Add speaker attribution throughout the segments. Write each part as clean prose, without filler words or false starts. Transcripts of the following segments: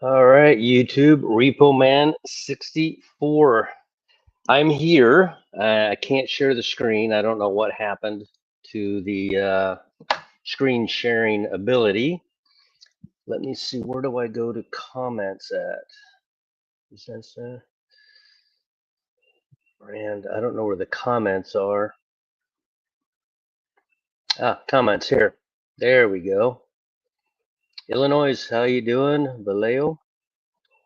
Speaker 1: All right, YouTube, Repo Man 64. I'm here. I can't share the screen. I don't know what happened to the screen sharing ability. Let me see. Where do I go to comments at? Is that brand? I don't know where the comments are. Comments here. There we go. Illinois, how you doing? Vallejo.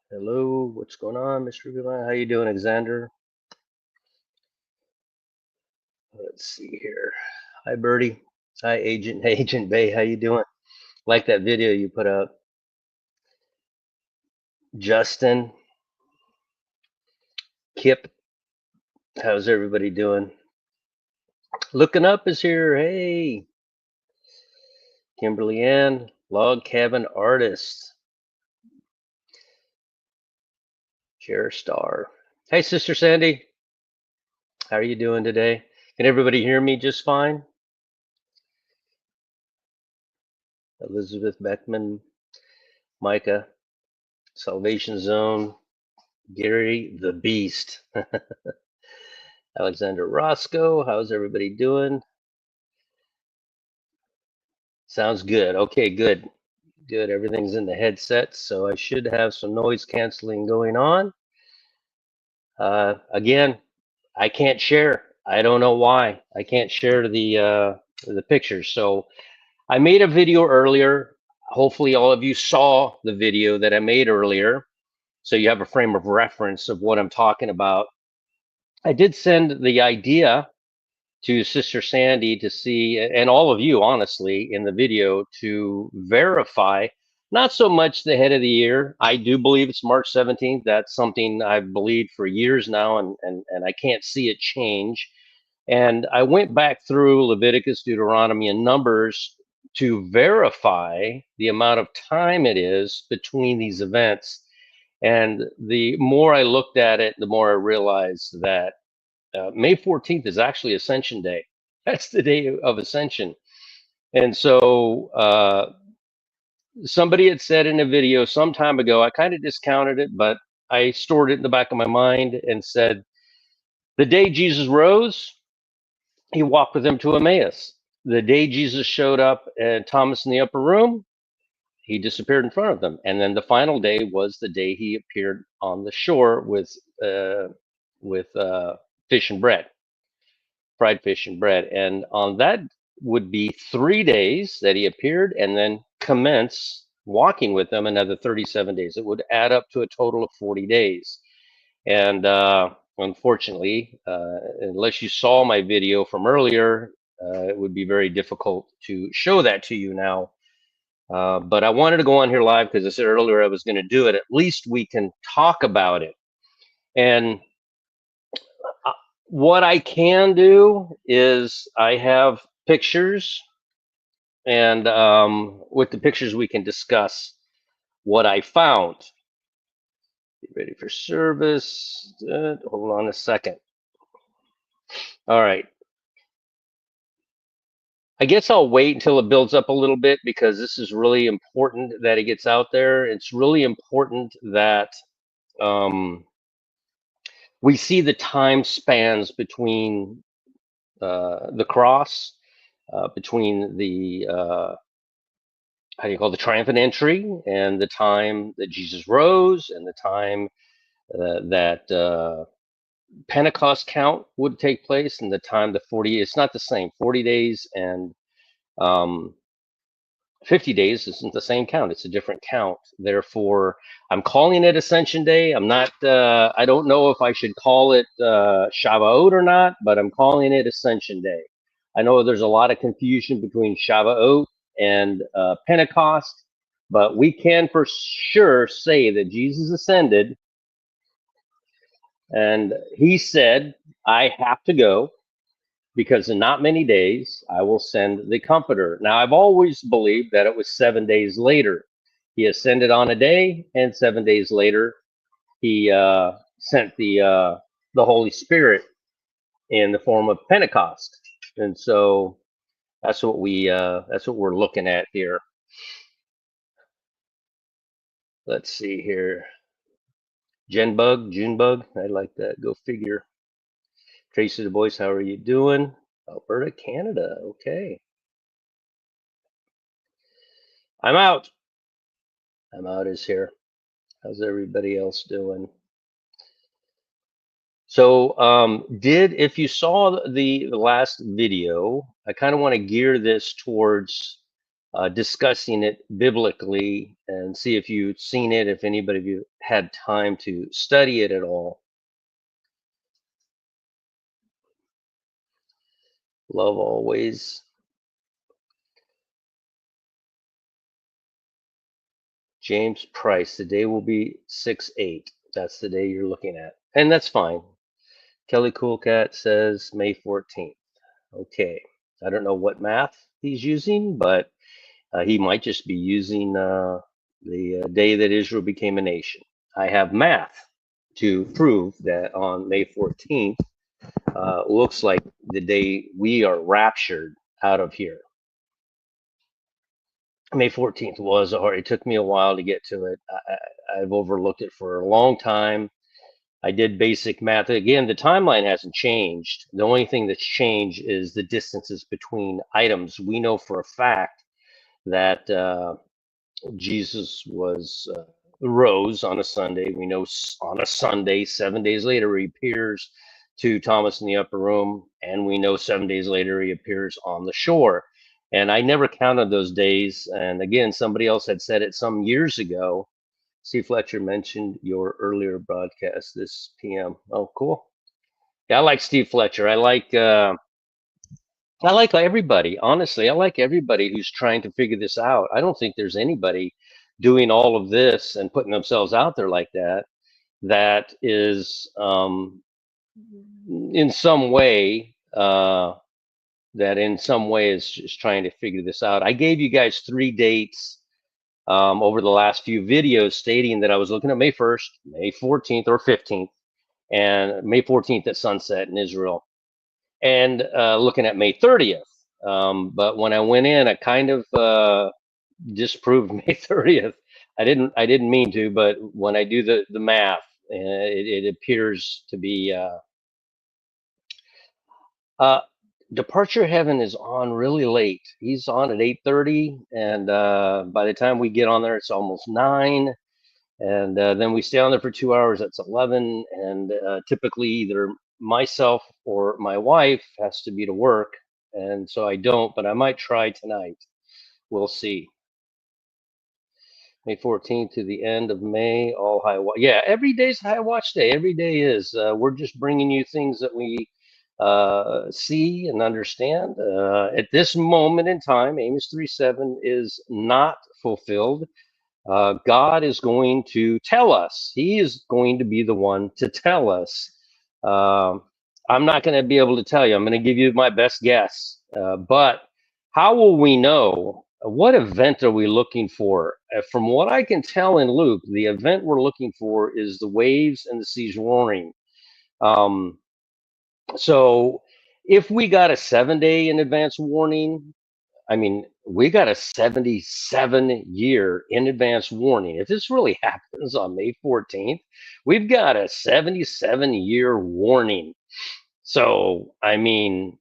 Speaker 1: Hello. What's going on, Mr. Goodman? How you doing, Alexander? Let's see here. Hi, Birdie. Hi, Agent. Hey, Agent Bay. How you doing? Like that video you put out. Justin, Kip, how's everybody doing? Looking Up is here. Hey, Kimberly Ann, Log Cabin Artist, Chair Star. Hey, Sister Sandy. How are you doing today? Can everybody hear me just fine? Elizabeth Beckman, Micah, Salvation Zone, Gary the Beast, Alexander Roscoe. How's everybody doing? Sounds good. Okay, good. Good. Everything's in the headset, so I should have some noise canceling going on. Again, I can't share. I don't know why. I can't share the pictures. So I made a video earlier. Hopefully all of you saw the video that I made earlier, so you have a frame of reference of what I'm talking about. I did send the idea to Sister Sandy to see, and all of you, honestly, in the video to verify, not so much the head of the year. I do believe it's March 17th. That's something I've believed for years now, and I can't see it change. And I went back through Leviticus, Deuteronomy, and Numbers to verify the amount of time it is between these events. And the more I looked at it, the more I realized that May 14th is actually Ascension Day. That's the day of Ascension. And so somebody had said in a video some time ago, I kind of discounted it, but I stored it in the back of my mind and said, the day Jesus rose, he walked with them to Emmaus. The day Jesus showed up at Thomas in the upper room, he disappeared in front of them. And then the final day was the day he appeared on the shore with fish and bread. Fried fish and bread. And on that would be 3 days that he appeared, and then commence walking with them another 37 days. It would add up to a total of 40 days. And unfortunately, unless you saw my video from earlier, it would be very difficult to show that to you now. But I wanted to go on here live because I said earlier I was going to do it. At least we can talk about it. And what I can do is I have pictures, and with the pictures we can discuss what I found. Get ready for service. Hold on a second. All right. I guess I'll wait until it builds up a little bit because this is really important that it gets out there. It's really important that we see the time spans between the cross, between the how do you call the triumphant entry, and the time that Jesus rose, and the time that Pentecost count would take place, and the time the 40. It's not the same. 40 days and 50 days isn't the same count. It's a different count. Therefore, I'm calling it Ascension Day. I'm not. I don't know if I should call it Shavuot or not, but I'm calling it Ascension Day. I know there's a lot of confusion between Shavuot and Pentecost, but we can for sure say that Jesus ascended, and he said, "I have to go, because in not many days I will send the Comforter." Now, I've always believed that it was 7 days later. He ascended on a day, and 7 days later he sent the Holy Spirit in the form of Pentecost. And so that's what we're looking at here. Let's see here. Junebug. I like that. Go figure. Tracy Du Bois, how are you doing? Alberta, Canada. Okay. I'm out. I'm out is here. How's everybody else doing? So, if you saw the last video, I kind of want to gear this towards discussing it biblically and see if you've seen it, if anybody of you had time to study it at all. Love always. James Price, the day will be 6/8. That's the day you're looking at. And that's fine. Kelly Coolcat says May 14th. Okay. I don't know what math he's using, but he might just be using the day that Israel became a nation. I have math to prove that on May 14th looks like the day we are raptured out of here. May 14th was hard. It took me a while to get to it. I've overlooked it for a long time. I did basic math. Again, the timeline hasn't changed. The only thing that's changed is the distances between items. We know for a fact that Jesus was rose on a Sunday. We know on a Sunday, 7 days later, he appears to Thomas in the upper room, and we know 7 days later he appears on the shore. And I never counted those days. And again, somebody else had said it some years ago. Steve Fletcher mentioned your earlier broadcast this PM. Oh, cool. Yeah, I like Steve Fletcher. I like everybody. Honestly, I like everybody who's trying to figure this out. I don't think there's anybody doing all of this and putting themselves out there like that that is in some way is just trying to figure this out. I gave you guys 3 dates over the last few videos stating that I was looking at May 1st, May 14th or 15th, and May 14th at sunset in Israel, and looking at May 30th. But when I went in, I kind of disproved May 30th. I didn't mean to, but when I do the math, it appears to be uh, Departure Heaven is on really late. He's on at 8:30, and by the time we get on there, it's almost 9. And then we stay on there for 2 hours. That's 11. And typically, either myself or my wife has to be to work, and so I don't. But I might try tonight. We'll see. May 14th to the end of May, all high watch. Yeah, every day's high watch day. Every day is. We're just bringing you things that we see and understand. At this moment in time, Amos 3:7 is not fulfilled. God is going to tell us. He is going to be the one to tell us. Um, I'm not going to be able to tell you. I'm going to give you my best guess. But how will we know? What event are we looking for? From what I can tell in Luke, the event we're looking for is the waves and the seas roaring. So if we got a 7 day in advance warning, I mean, we got a 77-year in advance warning. If this really happens on May 14th, we've got a 77-year warning. So, I mean,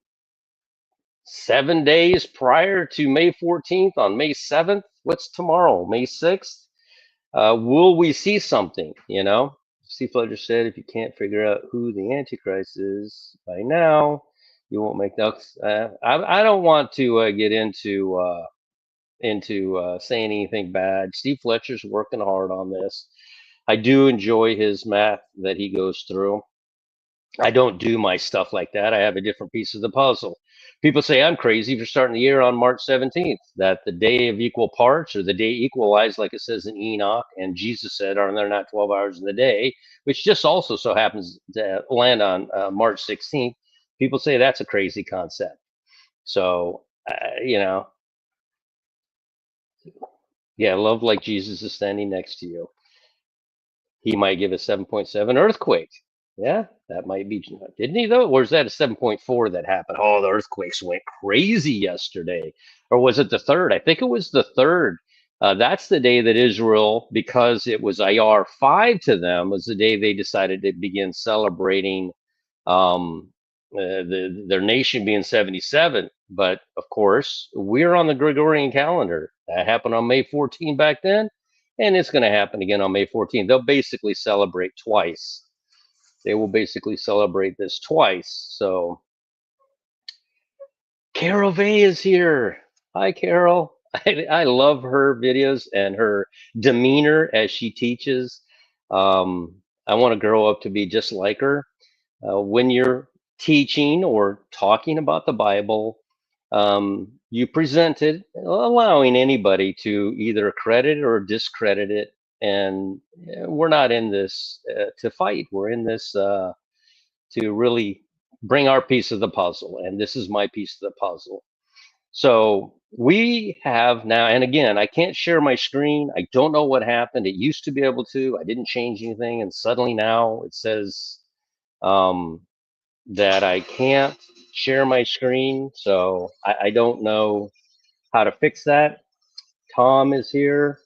Speaker 1: 7 days prior to May 14th, on May 7th, what's tomorrow? May 6th? Will we see something? Steve Fletcher said, if you can't figure out who the Antichrist is by now, you won't make that. I don't want to get into saying anything bad. Steve Fletcher's working hard on this. I do enjoy his math that he goes through. I don't do my stuff like that. I have a different piece of the puzzle. People say I'm crazy for starting the year on March 17th, that the day of equal parts or the day equalized, like it says in Enoch, and Jesus said, are there not 12 hours in the day, which just also so happens to land on March 16th. People say that's a crazy concept. So, yeah, love like Jesus is standing next to you. He might give a 7.7 earthquake. Yeah, that might be. Didn't he though? Or is that a 7.4 that happened? Oh, the earthquakes went crazy yesterday. Or was it the third? I think it was the third. That's the day that Israel, because it was IR 5 to them, was the day they decided to begin celebrating their nation being 77. But of course, we're on the Gregorian calendar. That happened on May 14 back then, and it's going to happen again on May 14. They'll basically celebrate twice. They will basically celebrate this twice. So Carol Vay is here. Hi, Carol. I love her videos and her demeanor as she teaches. I want to grow up to be just like her. When you're teaching or talking about the Bible, you present it, allowing anybody to either credit or discredit it. And we're not in this to fight. We're in this to really bring our piece of the puzzle. And this is my piece of the puzzle. So we have now, and again, I can't share my screen. I don't know what happened. It used to be able to. I didn't change anything. And suddenly now it says, that I can't share my screen. So I don't know how to fix that. Tom is here.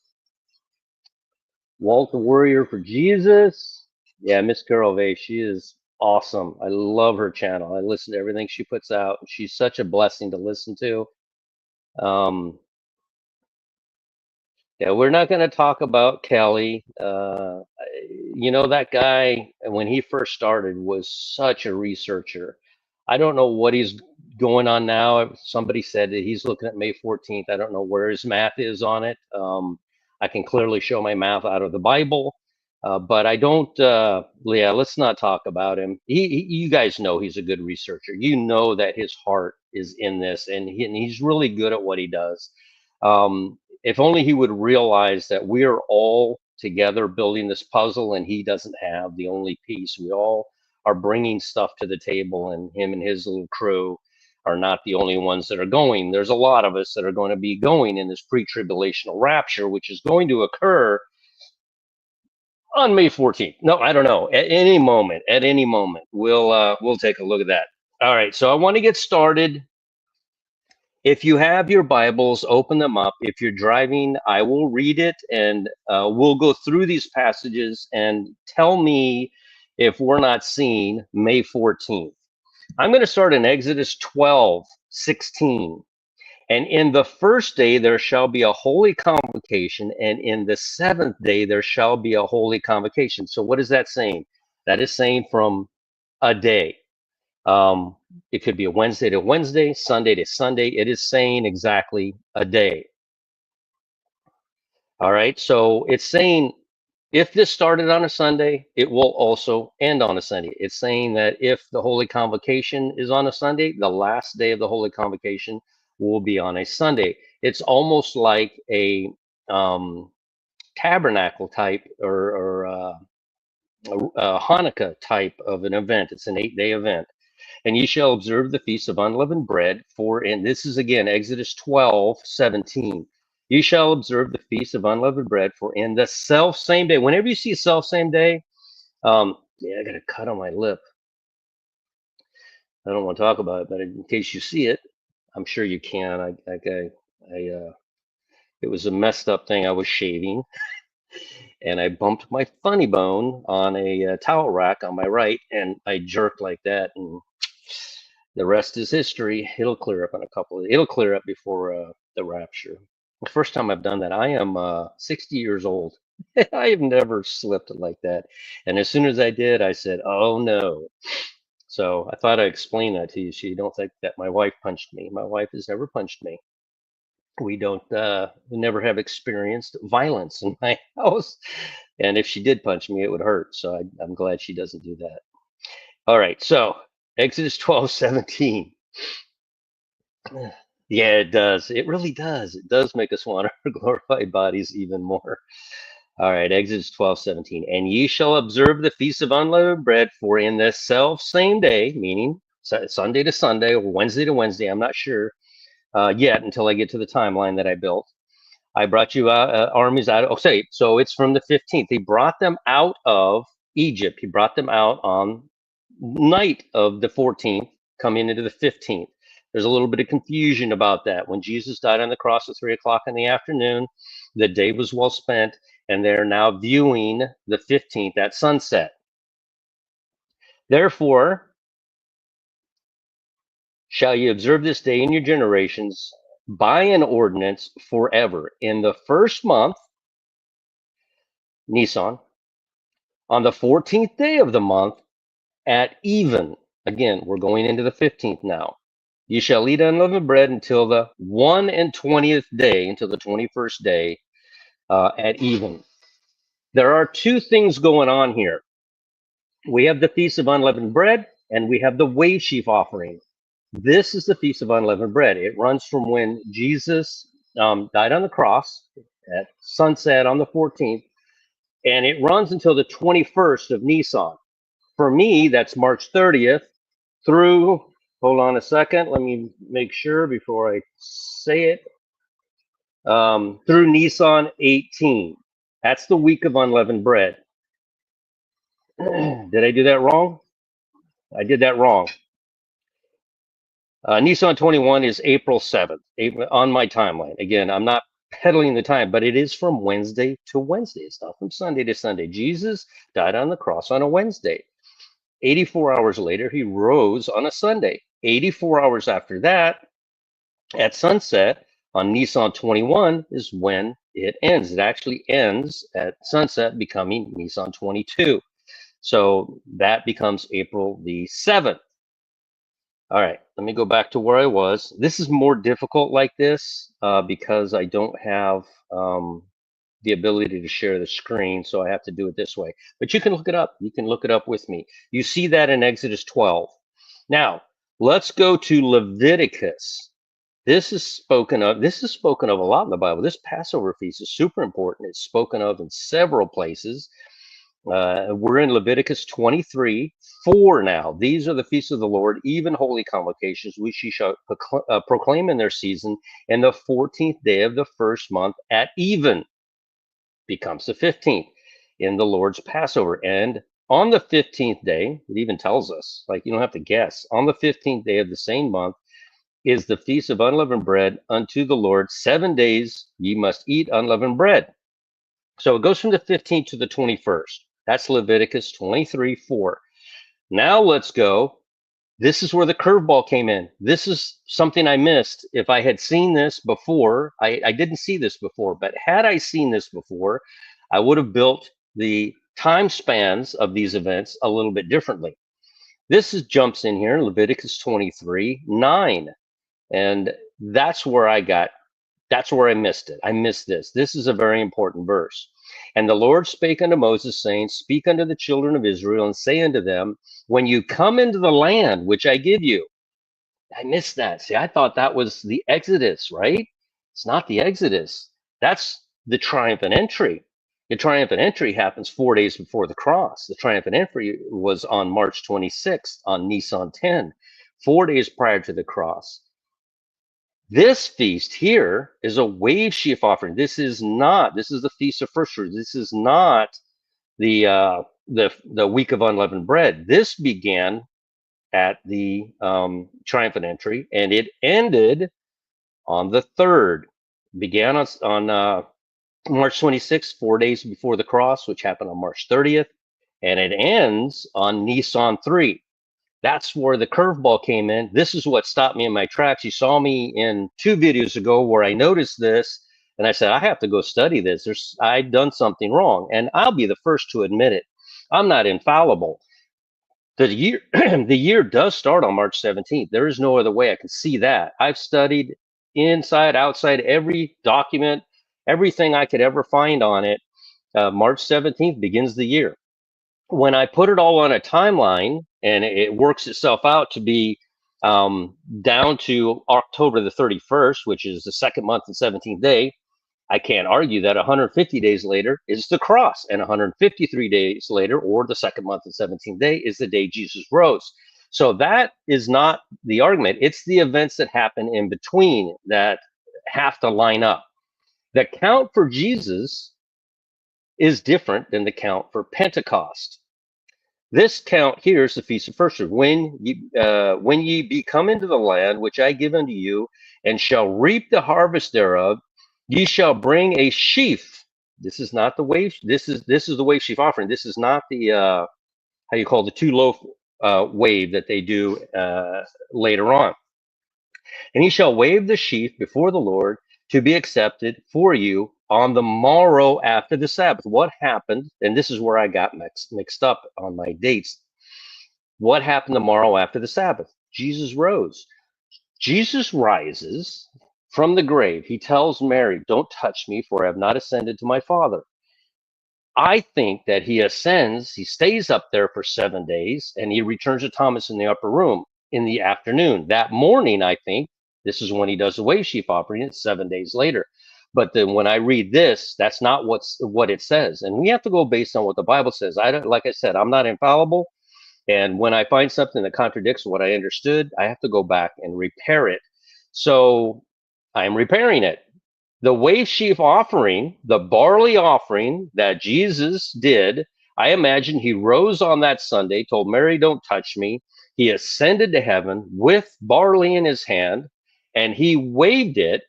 Speaker 1: Walt the Warrior for Jesus. Yeah, Miss Carol Vay, she is awesome. I love her channel. I listen to everything she puts out. She's such a blessing to listen to. Yeah, we're not going to talk about Kelly. You know, that guy, when he first started, was such a researcher. I don't know what he's going on now. Somebody said that he's looking at May 14th. I don't know where his math is on it. I can clearly show my math out of the Bible, but I don't. Yeah, let's not talk about him. You guys know he's a good researcher. You know that his heart is in this, and he's really good at what he does. If only he would realize that we are all together building this puzzle and he doesn't have the only piece. We all are bringing stuff to the table, and him and his little crew are not the only ones that are going. There's a lot of us that are going to be going in this pre-tribulational rapture, which is going to occur on May 14th. No, I don't know. At any moment, we'll take a look at that. All right, so I want to get started. If you have your Bibles, open them up. If you're driving, I will read it, and we'll go through these passages and tell me if we're not seeing May 14th. I'm going to start in Exodus 12:16. And in the first day there shall be a holy convocation, and in the seventh day there shall be a holy convocation. So what is that saying? That is saying from a day. It could be a Wednesday to Wednesday, Sunday to Sunday. It is saying exactly a day. All right. So it's saying if this started on a Sunday, it will also end on a Sunday. It's saying that if the Holy Convocation is on a Sunday, the last day of the Holy Convocation will be on a Sunday. It's almost like a tabernacle type or a Hanukkah type of an event. It's an 8-day event. And ye shall observe the feast of unleavened bread, for in this is again Exodus 12:17. Ye shall observe the feast of unleavened bread, for in the self same day. Whenever you see self same day, yeah, I got a cut on my lip. I don't want to talk about it, but in case you see it, I'm sure you can. It was a messed up thing. I was shaving, and I bumped my funny bone on a towel rack on my right, and I jerked like that, and the rest is history. It'll clear up in a couple of. It'll clear up before the rapture. The first time I've done that, I am 60 years old. I have never slipped like that, and as soon as I did, I said, "Oh no!" So I thought I'd explain that to you, so you don't think that my wife punched me. My wife has never punched me. We don't. We never have experienced violence in my house, and if she did punch me, it would hurt. So I'm glad she doesn't do that. All right, so Exodus 12:17. Yeah, it does. It really does. It does make us want our glorified bodies even more. All right, Exodus 12:17. And ye shall observe the feast of unleavened bread, for in the self same day, meaning Sunday to Sunday or Wednesday to Wednesday, I'm not sure yet until I get to the timeline that I built. I brought you armies out. Oh, say, so it's from the 15th. He brought them out of Egypt. He brought them out on night of the 14th, coming into the 15th. There's a little bit of confusion about that. When Jesus died on the cross at 3 o'clock in the afternoon, the day was well spent, and they're now viewing the 15th at sunset. Therefore, shall ye observe this day in your generations by an ordinance forever. In the first month, Nisan, on the 14th day of the month, at even, again, we're going into the 15th now. You shall eat unleavened bread until the 21st day, until the 21st day at even. There are two things going on here. We have the Feast of Unleavened Bread, and we have the wave sheaf offering. This is the Feast of Unleavened Bread. It runs from when Jesus died on the cross at sunset on the 14th, and it runs until the 21st of Nisan. For me, that's March 30th through, hold on a second, let me make sure before I say it, through Nisan 18. That's the week of unleavened bread. Did I do that wrong? I did that wrong. Nisan 21 is April 7th on my timeline. Again, I'm not peddling the time, but it is from Wednesday to Wednesday. It's not from Sunday to Sunday. Jesus died on the cross on a Wednesday. 84 hours later, he rose on a Sunday. 84 hours after that, at sunset on Nisan 21 is when it ends. It actually ends at sunset, becoming Nisan 22. So that becomes April the 7th. All right, let me go back to where I was. This is more difficult like this because I don't have the ability to share the screen, so I have to do it this way. But you can look it up. You can look it up with me. You see that in Exodus 12. Now, let's go to Leviticus. This is spoken of. This is spoken of a lot in the Bible. This Passover feast is super important. It's spoken of in several places. We're in Leviticus 23:4 now. These are the feasts of the Lord, even holy convocations, which ye shall proclaim in their season, and the 14th day of the first month at even becomes the 15th in the Lord's Passover. And on the 15th day, it even tells us, like you don't have to guess, on the 15th day of the same month is the feast of unleavened bread unto the Lord. 7 days ye must eat unleavened bread. So it goes from the 15th to the 21st. That's Leviticus 23:4. Now let's go. This is where the curveball came in. This is something I missed. If I had seen this before, I didn't see this before, but had I seen this before, I would have built the time spans of these events a little bit differently. This is jumps in here, Leviticus 23:9. And that's where I missed it. I missed this. This is a very important verse. And the Lord spake unto Moses, saying, Speak unto the children of Israel, and say unto them, when you come into the land which I give you. I missed that. See, I thought that was the Exodus, right? It's not the Exodus. That's the triumphant entry. The triumphant entry happens 4 days before the cross. The triumphant entry was on March 26th, on Nisan 10, 4 days prior to the cross. This feast here is a wave sheaf offering. This is the Feast of First Fruits. This is not the week of unleavened bread. This began at the triumphant entry, and it ended on the 3rd. Began on March 26th, 4 days before the cross, which happened on March 30th, and it ends on Nisan 3. That's where the curveball came in. This is what stopped me in my tracks. You saw me in 2 videos ago where I noticed this, and I said, I have to go study this. I've done something wrong, and I'll be the first to admit it. I'm not infallible. The year, the year does start on March 17th. There is no other way I can see that. I've studied inside, outside, every document, everything I could ever find on it. March 17th begins the year. When I put it all on a timeline and it works itself out to be down to October the 31st, which is the 2nd month and 17th day, I can't argue that 150 days later is the cross, and 153 days later, or the 2nd month and 17th day, is the day Jesus rose. So that is not the argument. It's the events that happen in between that have to line up. The count for Jesus is different than the count for Pentecost. This count here is the feast of first fruits. When ye be come into the land which I give unto you, and shall reap the harvest thereof, ye shall bring a sheaf. This is not the wave. This is the wave sheaf offering. This is not the how you call the two loaf wave that they do later on. And he shall wave the sheaf before the Lord to be accepted for you on the morrow after the Sabbath. What happened? And this is where I got mixed up on my dates. What happened the morrow after the Sabbath? Jesus rose. Jesus rises from the grave. He tells Mary, "Don't touch me, for I have not ascended to my Father." I think that he ascends, he stays up there for 7 days, and he returns to Thomas in the upper room in the afternoon. That morning, I think, this is when he does the wave sheaf offering. It's 7 days later. But then when I read this, that's not what it says. And we have to go based on what the Bible says. I don't, like I said, I'm not infallible. And when I find something that contradicts what I understood, I have to go back and repair it. So I'm repairing it. The wave sheaf offering, the barley offering that Jesus did, I imagine he rose on that Sunday, told Mary, "Don't touch me." He ascended to heaven with barley in his hand, and he waved it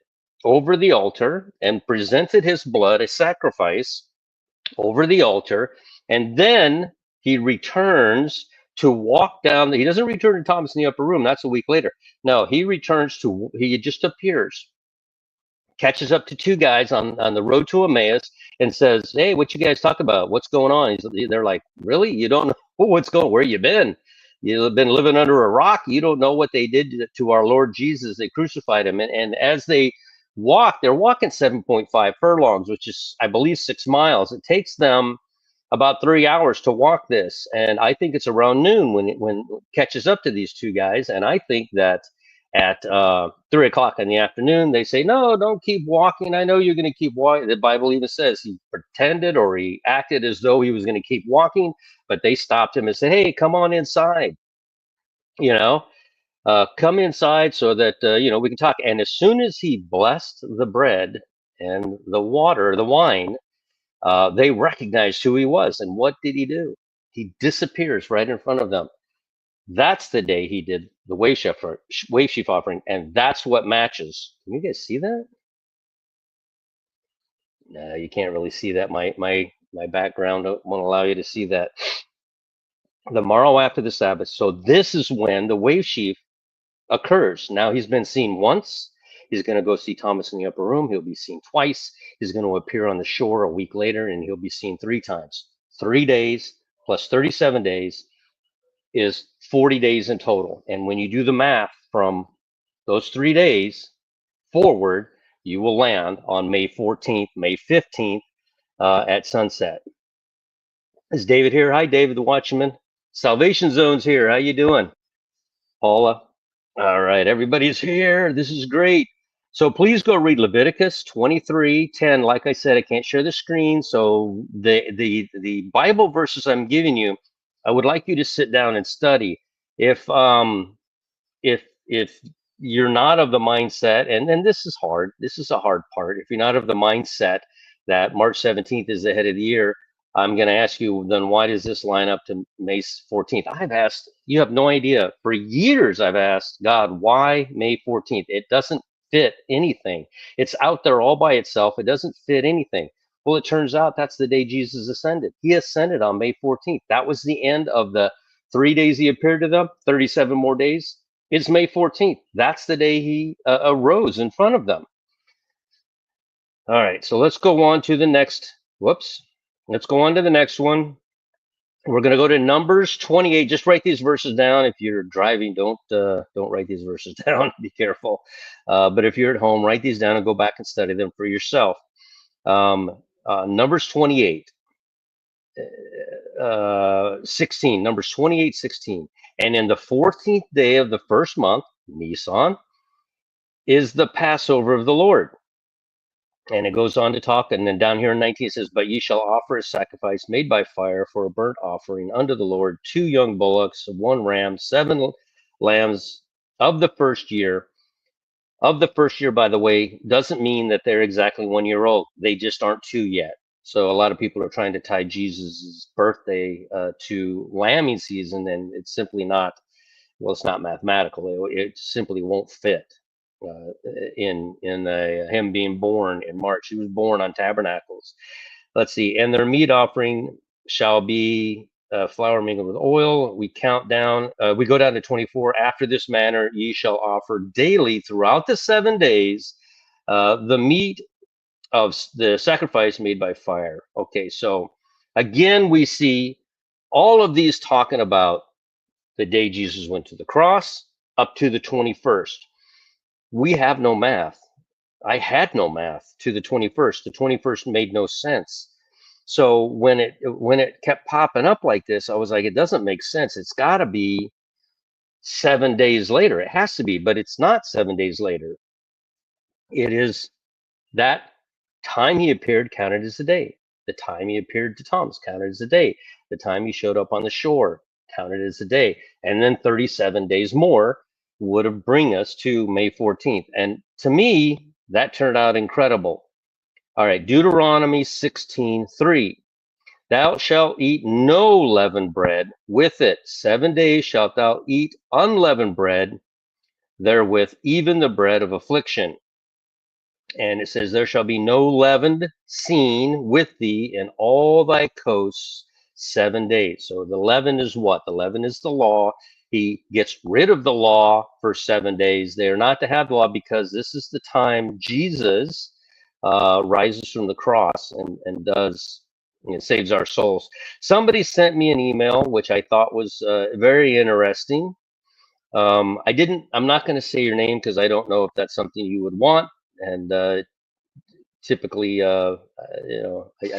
Speaker 1: over the altar and presented his blood, a sacrifice, over the altar. And then he returns to walk down. He doesn't return to Thomas in the upper room. That's a week later. No, he just appears, catches up to two guys on the road to Emmaus and says, "Hey, what you guys talk about? What's going on?" They're like, "Really? You don't know what's going? Where you been? You've been living under a rock. You don't know what they did to our Lord Jesus. They crucified him." And as they walk, they're walking 7.5 furlongs, which is, I believe, 6 miles. It takes them about 3 hours to walk this, and I think it's around noon when it catches up to these two guys. And I think that at 3 o'clock in the afternoon, they say, "No, don't keep walking. I know you're going to keep walking." The Bible even says he pretended, or he acted as though he was going to keep walking, but they stopped him and said, "Hey, come on inside. You know, come inside so that we can talk." And as soon as he blessed the bread and the water, the wine, they recognized who he was. And what did he do? He disappears right in front of them. That's the day he did the wave sheaf offering, and that's what matches. Can you guys see that? No, you can't really see that. My background won't allow you to see that. The morrow after the Sabbath. So this is when the wave sheaf occurs. Now he's been seen once. He's going to go see Thomas in the upper room. He'll be seen twice. He's going to appear on the shore a week later, and he'll be seen 3 times. 3 days plus 37 days is 40 days in total. And when you do the math from those 3 days forward, you will land on May 14th, May 15th at sunset. Is David here? Hi, David the Watchman. Salvation Zone's here. How you doing? Paula. All right, everybody's here. This is great. So please go read Leviticus 23:10. Like I said, I can't share the screen. So the Bible verses I'm giving you, I would like you to sit down and study. If you're not of the mindset, and this is hard, this is a hard part. If you're not of the mindset that March 17th is the head of the year, I'm going to ask you, then why does this line up to May 14th? I've asked, you have no idea. For years, I've asked God, why May 14th? It doesn't fit anything. It's out there all by itself. It doesn't fit anything. Well, it turns out that's the day Jesus ascended. He ascended on May 14th. That was the end of the 3 days he appeared to them, 37 more days. It's May 14th. That's the day he arose in front of them. All right, so let's go on to the next. Whoops. Let's go on to the next one. We're going to go to Numbers 28. Just write these verses down. If you're driving, don't write these verses down. Be careful. But if you're at home, write these down and go back and study them for yourself. Numbers 28, 16. Numbers 28, 16. And in the 14th day of the first month, Nisan, is the Passover of the Lord. And it goes on to talk, and then down here in 19 it says, "But ye shall offer a sacrifice made by fire for a burnt offering unto the Lord, 2 young bullocks, 1 ram, 7 lambs of the first year." Of the first year, by the way, doesn't mean that they're exactly 1 year old. They just aren't 2 yet. So a lot of people are trying to tie Jesus' birthday to lambing season, and it's simply not. Well, it's not mathematical. It simply won't fit in him being born in March. He was born on Tabernacles. Let's see. And their meat offering shall be flour mingled with oil. We count down. We go down to 24. After this manner, ye shall offer daily throughout the 7 days the meat of the sacrifice made by fire. Okay, so again, we see all of these talking about the day Jesus went to the cross up to the 21st. We have no math. I had no math to the 21st. The 21st made no sense. So when it kept popping up like this, I was like, it doesn't make sense. It's got to be 7 days later. It has to be, but it's not 7 days later. It is that time he appeared counted as a day. The time he appeared to Thomas counted as a day. The time he showed up on the shore counted as a day. And then 37 days more would have bring us to May 14th. And to me, that turned out incredible. All right, Deuteronomy 16:3. Thou shalt eat no leavened bread with it. 7 days shalt thou eat unleavened bread therewith, even the bread of affliction. And it says, there shall be no leavened seen with thee in all thy coasts 7 days. So the leaven is what? The leaven is the law. He gets rid of the law for 7 days. They are not to have the law because this is the time Jesus rises from the cross and does, saves our souls. Somebody sent me an email, which I thought was very interesting. I'm not going to say your name because I don't know if that's something you would want. And typically, I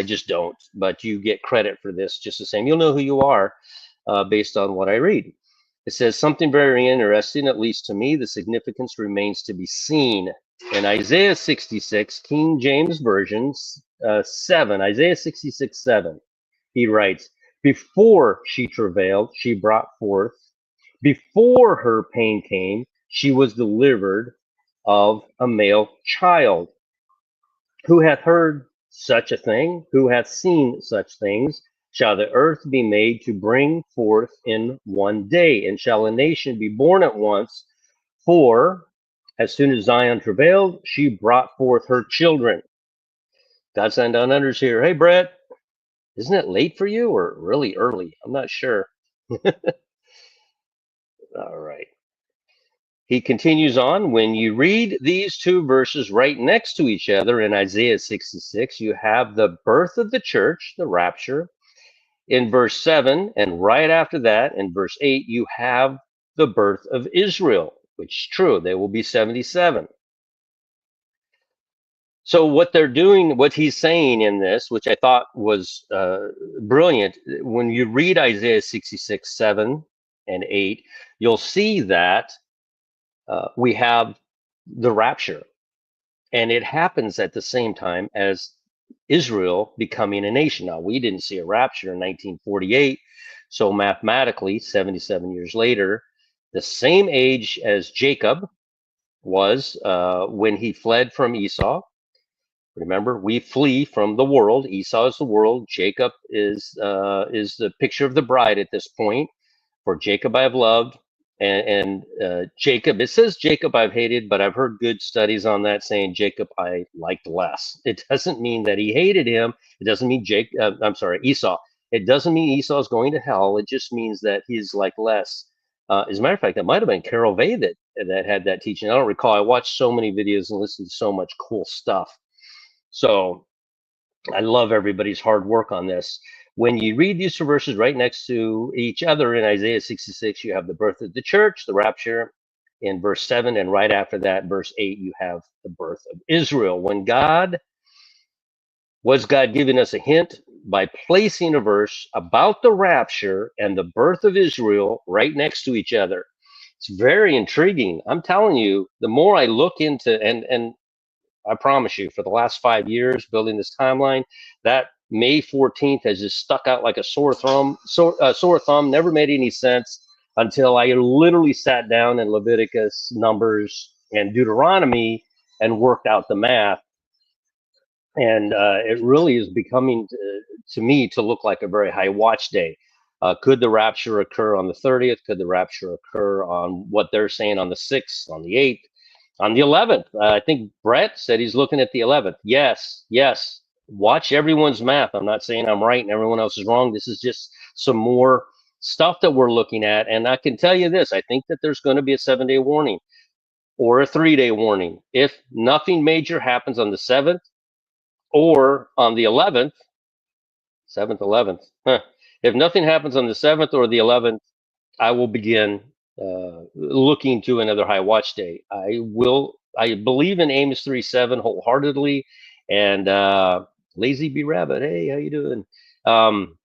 Speaker 1: just don't. But you get credit for this just the same. You'll know who you are based on what I read. It says something very interesting, at least to me. The significance remains to be seen. In Isaiah 66, King James Version 7, Isaiah 66, 7, he writes, before she travailed, she brought forth. Before her pain came, she was delivered of a male child. Who hath heard such a thing? Who hath seen such things? Shall the earth be made to bring forth in one day? And shall a nation be born at once? For as soon as Zion travailed, she brought forth her children. God sent down unders here. Hey, Brett, isn't it late for you or really early? I'm not sure. All right. He continues on, when you read these two verses right next to each other in Isaiah 66, you have the birth of the church, the rapture, in verse 7. And right after that, in verse 8, you have the birth of Israel, which is true. They will be 77. So what they're doing, what he's saying in this, which I thought was brilliant, when you read Isaiah 66, 7 and 8, you'll see that we have the rapture, and it happens at the same time as Israel becoming a nation. Now, we didn't see a rapture in 1948, so mathematically, 77 years later, the same age as Jacob was when he fled from Esau. Remember, we flee from the world. Esau is the world. Jacob is the picture of the bride at this point. For Jacob I have loved, and Jacob, it says Jacob I've hated, but I've heard good studies on that saying Jacob I liked less. It doesn't mean that he hated him. It doesn't mean Esau. It doesn't mean Esau's going to hell. It just means that he's like less. As a matter of fact, it might have been Carol Vay that had that teaching. I don't recall. I watched so many videos and listened to so much cool stuff. So I love everybody's hard work on this. When you read these two verses right next to each other in Isaiah 66, you have the birth of the church, the rapture in verse 7. And right after that, verse 8, you have the birth of Israel. Was God giving us a hint by placing a verse about the rapture and the birth of Israel right next to each other? It's very intriguing. I'm telling you, the more I look into, and I promise you, for the last 5 years building this timeline, that May 14th has just stuck out like a sore thumb. Sore thumb. Never made any sense until I literally sat down in Leviticus, Numbers, and Deuteronomy and worked out the math. And it really is becoming to me to look like a very high watch day. Could the rapture occur on the 30th? Could the rapture occur on what they're saying on the 6th, on the 8th, on the 11th? I think Brett said he's looking at the 11th. Yes, yes. Watch everyone's math. I'm not saying I'm right and everyone else is wrong. This is just some more stuff that we're looking at. And I can tell you this, I think that there's going to be a 7-day warning or a 3-day warning. If nothing major happens on the 7th, or on the 11th, 7th, 11th. Huh. If nothing happens on the 7th or the 11th, I will begin looking to another high watch day. I believe in Amos 3:7 wholeheartedly. And Lazy B Rabbit, hey, how you doing? Um,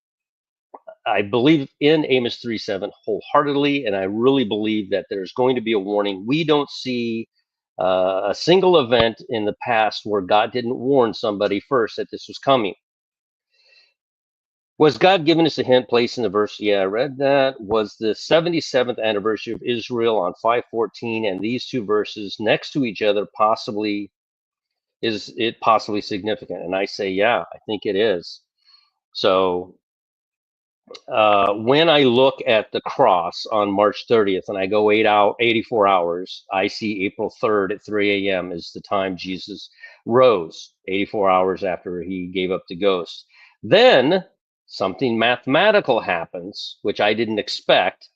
Speaker 1: I believe in Amos 3:7 wholeheartedly, and I really believe that there's going to be a warning. We don't see a single event in the past where God didn't warn somebody first that this was coming. Was God giving us a hint place in the verse? Yeah, I read that. Was the 77th anniversary of Israel on 514 and these two verses next to each other possibly, is it possibly significant? And I say, yeah, I think it is. So when I look at the cross on March 30th and I go 84 hours, I see April 3rd at 3 a.m. is the time Jesus rose, 84 hours after he gave up the ghost. Then something mathematical happens, which I didn't expect.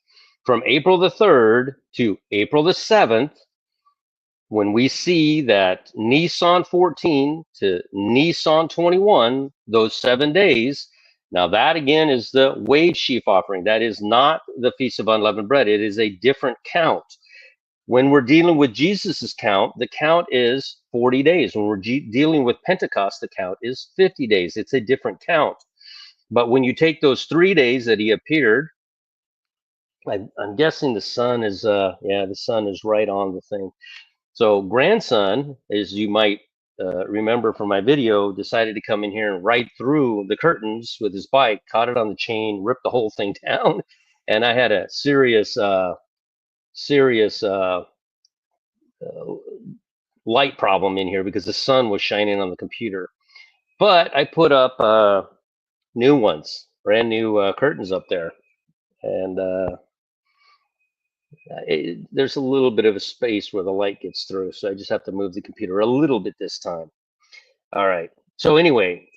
Speaker 1: From April the 3rd to April the 7th, when we see that Nissan 14 to Nissan 21, those 7 days, now that again is the wave sheaf offering. That is not the Feast of Unleavened Bread. It is a different count. When we're dealing with Jesus's count, the count is 40 days. When we're dealing with Pentecost, the count is 50 days. It's a different count. But when you take those 3 days that he appeared, I'm guessing the sun is, yeah, the sun is right on the thing. So grandson, as you might remember from my video, decided to come in here and ride through the curtains with his bike, caught it on the chain, ripped the whole thing down, and I had a serious uh, light problem in here because the sun was shining on the computer. But I put up new ones, brand new curtains up there, and there's a little bit of a space where the light gets through, so I just have to move the computer a little bit this time. All right. So anyway,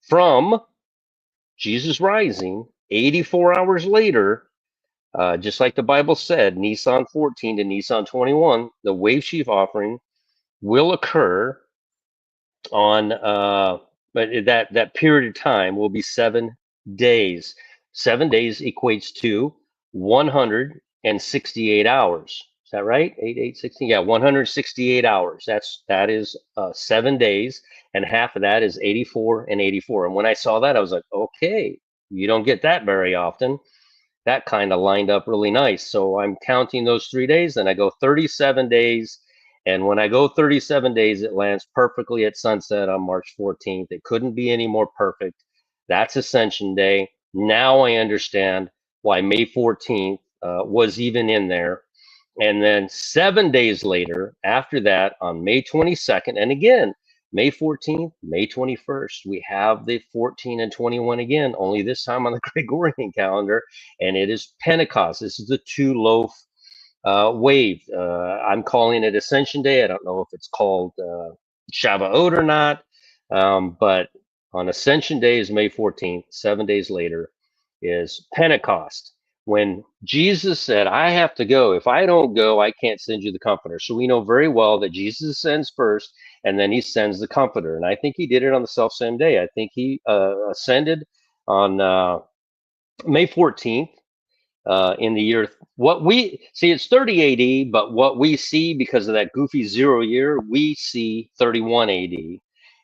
Speaker 1: from Jesus rising, 84 hours later, just like the Bible said, Nissan 14 to Nissan 21, the wave sheaf offering will occur on, but that period of time will be 7 days. 7 days equates to 168 hours. Is that right? 16. Yeah, 168 hours. That is 7 days, and half of that is 84 and 84. And when I saw that, I was like, okay, you don't get that very often. That kind of lined up really nice. So I'm counting those 3 days, then I go 37 days. And when I go 37 days, it lands perfectly at sunset on March 14th. It couldn't be any more perfect. That's Ascension Day. Now I understand why May 14th was even in there. And then 7 days later, after that, on May 22nd, and again, May 14th, May 21st, we have the 14 and 21 again, only this time on the Gregorian calendar, and it is Pentecost. This is the 2 loaf wave. I'm calling it Ascension Day. I don't know if it's called Shavuot or not, but on Ascension Day is May 14th. 7 days later is Pentecost, when Jesus said, I have to go. If I don't go, I can't send you the Comforter. So we know very well that Jesus sends first, and then he sends the Comforter. And I think he did it on the self same day. I think he ascended on May 14th in the year. What we see, it's 30 AD, but what we see because of that goofy 0 year, we see 31 AD.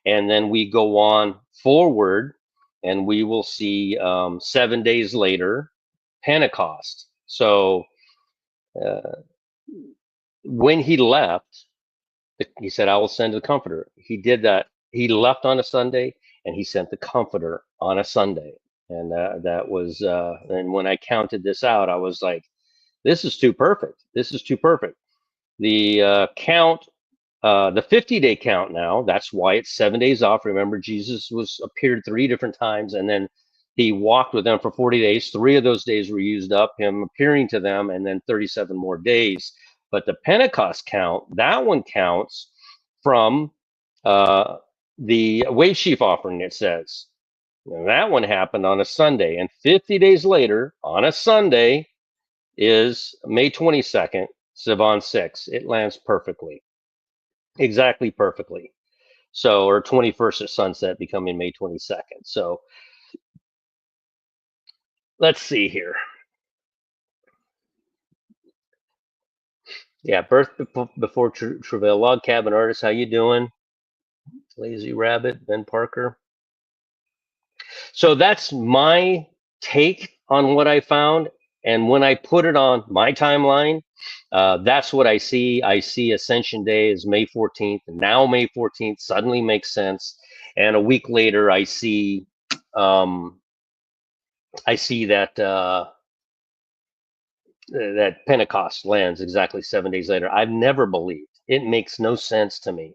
Speaker 1: And then we go on forward and we will see 7 days later, Pentecost. So when he left, he said, I will send the Comforter. He did that. He left on a Sunday and he sent the Comforter on a Sunday. And that was, and when I counted this out, I was like, this is too perfect. This is too perfect. The count The 50-day count now, that's why it's 7 days off. Remember, Jesus was appeared 3 different times, and then he walked with them for 40 days. 3 of those days were used up, him appearing to them, and then 37 more days. But the Pentecost count, that one counts from uh, the wave sheaf offering, it says. And that one happened on a Sunday. And 50 days later, on a Sunday, is May 22nd, Sivan 6. It lands perfectly, exactly perfectly. So, or 21st at sunset, becoming May 22nd. So, let's see here. Yeah, birth before travail. Log cabin artist, how you doing? Lazy Rabbit, Ben Parker. So that's my take on what I found. And when I put it on my timeline, that's what I see. I see Ascension Day is May 14th. And now May 14th suddenly makes sense. And a week later, um, I see that that Pentecost lands exactly 7 days later. I've never believed. It makes no sense to me.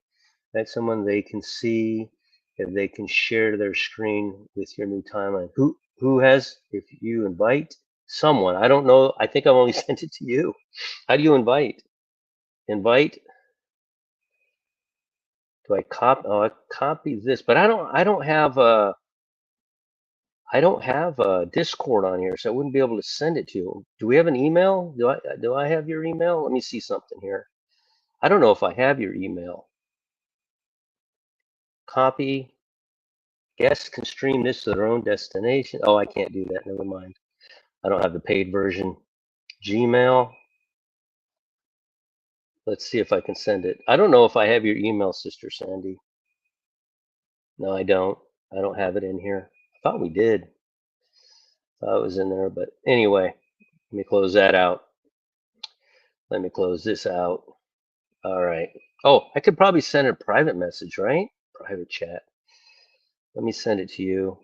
Speaker 1: That's someone they can see if they can share their screen with your new timeline. Who has? If you invite someone, I don't know. I think I've only sent it to you. How do you invite? Invite. Do I copy? Oh, I copy this, but I don't have a. I don't have a Discord on here, so I wouldn't be able to send it to you. Do we have an email? Do I have your email? Let me see something here. I don't know if I have your email. Copy. Guests can stream this to their own destination. Oh, I can't do that. Never mind. I don't have the paid version. Gmail. Let's see if I can send it. I don't know if I have your email, Sister Sandy. No, I don't. I don't have it in here. I thought we did. Thought it was in there, but anyway, let me close that out. Let me close this out. All right. Oh, I could probably send a private message, right? Private chat. Let me send it to you.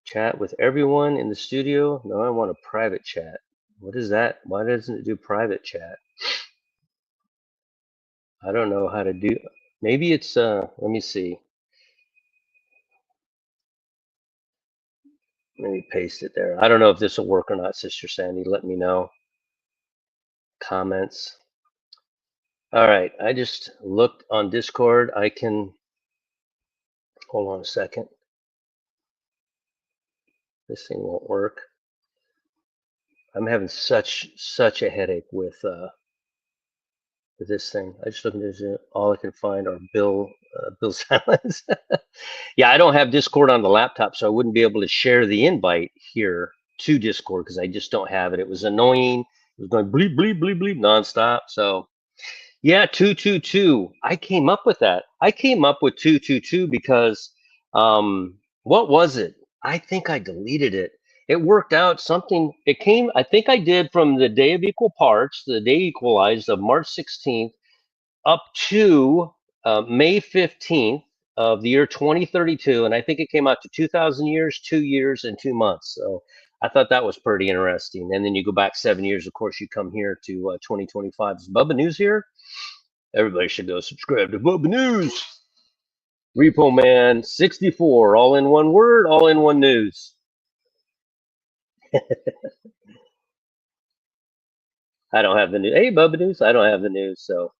Speaker 1: Chat with everyone in the studio. No, I want a private chat. What is that? Why doesn't it do private chat? I don't know how to do. Maybe it's let me see. Let me paste it there. I don't know if this will work or not, Sister Sandy. Let me know. Comments. All right. I just looked on Discord. I can hold on a second. This thing won't work. I'm having such a headache with this thing. I just looked at this. All I can find are Bill Silence. Yeah, I don't have Discord on the laptop, so I wouldn't be able to share the invite here to Discord because I just don't have it. It was annoying. It was going bleep bleep bleep bleep nonstop. So yeah, 222. I came up with that. I came up with 222 because what was it? I think I deleted it. It worked out something. It came, I think I did from the day of equal parts, the day equalized of March 16th up to May 15th of the year 2032. And I think it came out to 2,000 years, 2 years, and 2 months. So I thought that was pretty interesting. And then you go back 7 years, of course, you come here to 2025. Is Bubba News here? Everybody should go subscribe to Bubba News. Repo Man 64, all in one word, all in one news. I don't have the news. Hey, Bubba News, I don't have the news. So,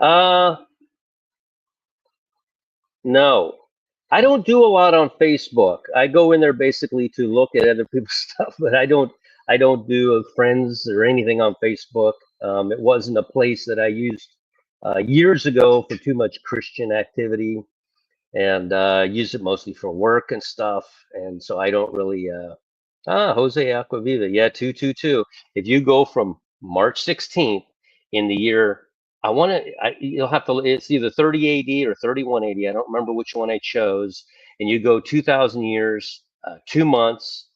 Speaker 1: uh, no, I don't do a lot on Facebook. I go in there basically to look at other people's stuff, but I don't do friends or anything on Facebook. It wasn't a place that I used years ago for too much Christian activity, and use it mostly for work and stuff. And so I don't really. Jose Aquaviva, yeah, 222. If you go from March 16th in the year, you'll have to. It's either 30 AD or 31 AD. I don't remember which one I chose. And you go 2,000 years, 2 months,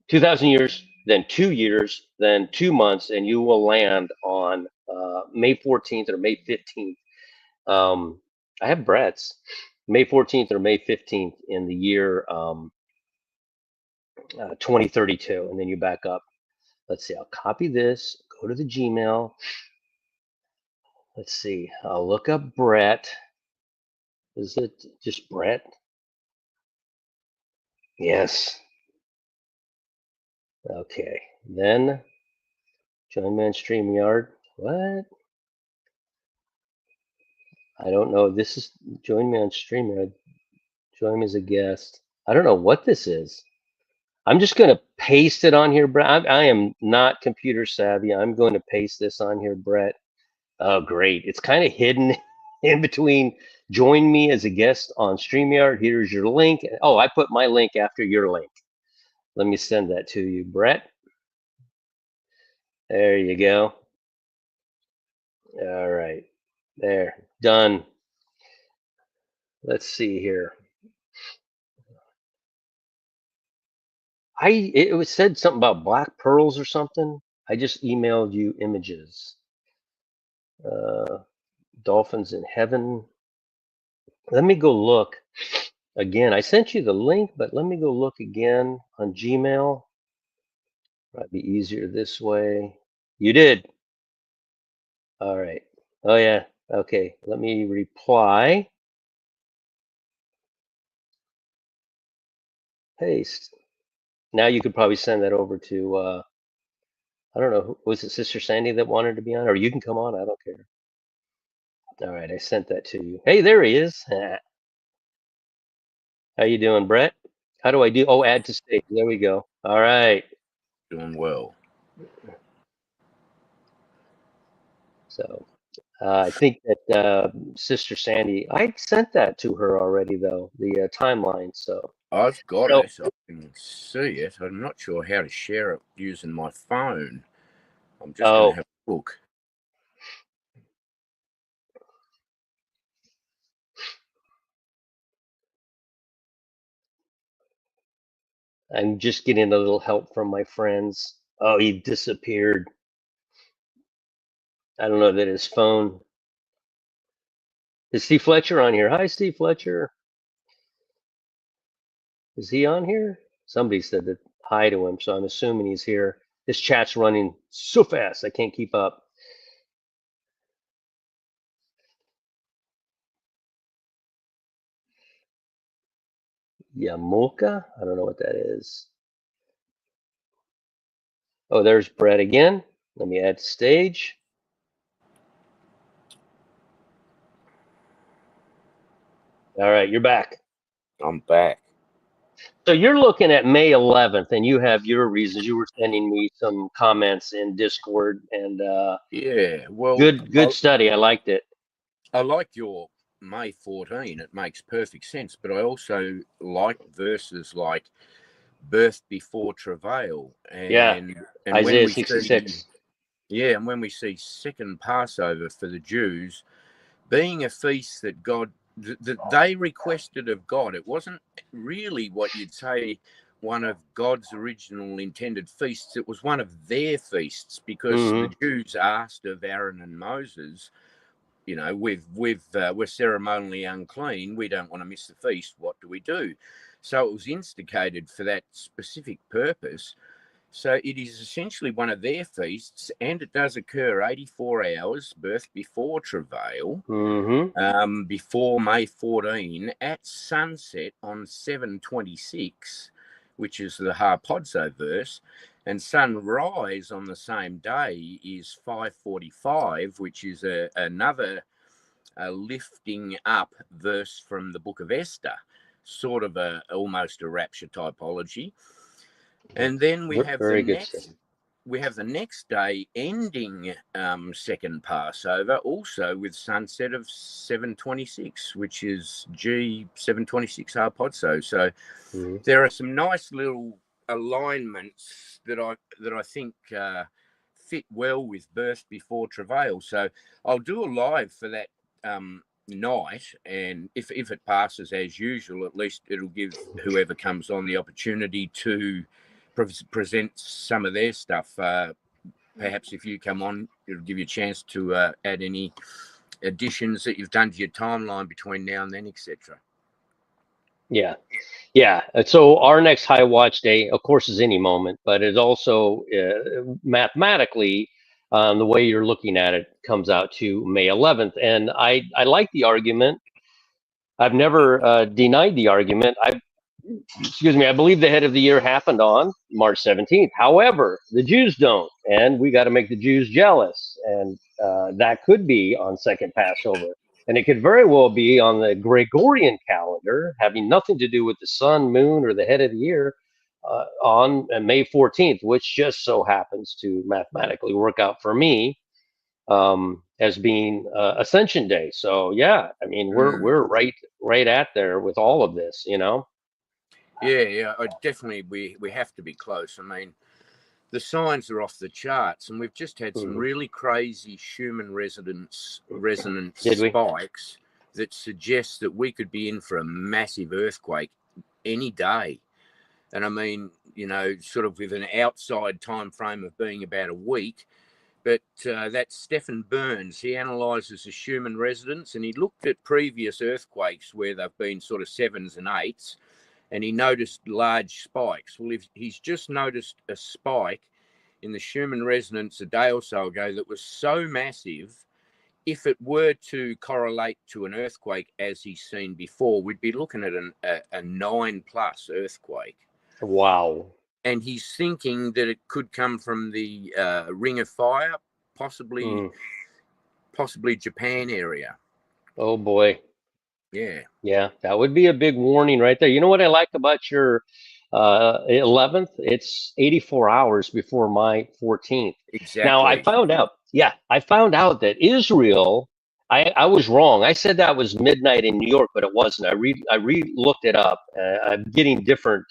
Speaker 1: 2,000 years, then 2 years, then 2 months, and you will land on May 14th or May 15th. I have Brett's May 14th or May 15th in the year 2032, and then you back up. let's see, I'll copy this, go to the Gmail. Let's see, I'll look up Brett. Is it just Brett? Yes. Okay. Then join me on StreamYard. What? I don't know. This is join me on StreamYard. Join me as a guest. I don't know what this is. I'm just going to paste it on here, Brett. I am not computer savvy. I'm going to paste this on here, Brett. Oh, great. It's kind of hidden in between. Join me as a guest on StreamYard. Here's your link. Oh, I put my link after your link. Let me send that to you, Brett. There you go. All right. There. Done. Let's see here. It was said something about black pearls or something. I just emailed you images. Dolphins in heaven. Let me go look again. I sent you the link, but let me go look again on Gmail. Might be easier this way. You did. All right. Oh yeah. Okay. Let me reply. Paste. Now you could probably send that over to I don't know, was it Sister Sandy that wanted to be on? Or you can come on, I don't care. All right, I sent that to you. Hey, there he is. How you doing, Brett? How do I do? Oh, add to stage. There we go. All right.
Speaker 2: Doing well.
Speaker 1: So I think that Sister Sandy, I sent that to her already, though, the timeline. So
Speaker 2: I've got it. I can see it. I'm not sure how to share it using my phone. I'm just going to have a look.
Speaker 1: I'm just getting a little help from my friends. Oh, he disappeared. I don't know that his phone. Is Steve Fletcher on here? Hi, Steve Fletcher. Is he on here? Somebody said that hi to him, so I'm assuming he's here. This chat's running so fast, I can't keep up. Yamulka? I don't know what that is. Oh, there's Brett again. Let me add stage. All right, you're back.
Speaker 2: I'm back.
Speaker 1: So you're looking at May 11th, and you have your reasons. You were sending me some comments in Discord, and
Speaker 2: yeah, well,
Speaker 1: good study. I liked it.
Speaker 2: I like your May 14. It makes perfect sense, but I also like verses like birth before travail, and
Speaker 1: Isaiah
Speaker 2: when we
Speaker 1: 66.
Speaker 2: and when we see second Passover for the Jews being a feast that God that they requested of God, it wasn't really what you'd say one of God's original intended feasts. It was one of their feasts because the Jews asked of Aaron and Moses, you know, we're ceremonially unclean. We don't want to miss the feast. What do we do? So it was instigated for that specific purpose. So it is essentially one of their feasts, and it does occur 84 hours, birth before travail, before May 14, at sunset on 7/26, which is the harpazo verse, and sunrise on the same day is 5:45, which is another lifting up verse from the book of Esther, sort of almost a rapture typology. And then we have the next day ending second Passover, also with sunset of 7/26, which is G 7/26 harpazo. So there are some nice little alignments that I think fit well with birth before travail. So I'll do a live for that night, and if it passes as usual, at least it'll give whoever comes on the opportunity to present some of their stuff. Perhaps if you come on, it'll give you a chance to add any additions that you've done to your timeline between now and then, etc.
Speaker 1: Yeah. Yeah. So our next high watch day, of course, is any moment, but it also mathematically, the way you're looking at it, comes out to May 11th. And I like the argument. I've never denied the argument. Excuse me, I believe the head of the year happened on March 17th. However, the Jews don't, and we got to make the Jews jealous. And that could be on second Passover. And it could very well be on the Gregorian calendar, having nothing to do with the sun, moon, or the head of the year, on May 14th, which just so happens to mathematically work out for me as being Ascension Day. So yeah, I mean we're right at there with all of this, you know.
Speaker 2: Yeah, definitely. We have to be close. I mean, the signs are off the charts, and we've just had some
Speaker 1: Mhm.
Speaker 2: really crazy Schumann resonance
Speaker 1: Did we?
Speaker 2: spikes that suggest that we could be in for a massive earthquake any day. And I mean, you know, sort of with an outside time frame of being about a week. But that's Stephen Burns. He analyses the Schumann resonance, and he looked at previous earthquakes where they've been sort of 7s and 8s, and he noticed large spikes. Well, if he's just noticed a spike in the Schumann resonance a day or so ago that was so massive, if it were to correlate to an earthquake as he's seen before, we'd be looking at a 9+ earthquake.
Speaker 1: Wow.
Speaker 2: And he's thinking that it could come from the Ring of Fire, possibly
Speaker 1: Mm.
Speaker 2: Japan area.
Speaker 1: Oh boy.
Speaker 2: Yeah,
Speaker 1: Yeah, that would be a big warning right there. You know what I like about your 11th? It's 84 hours before my 14th. Now, I
Speaker 2: exactly.
Speaker 1: found out, yeah, I found out that Israel, I was wrong. I said that was midnight in New York, but it wasn't. I re-looked it up. I'm getting different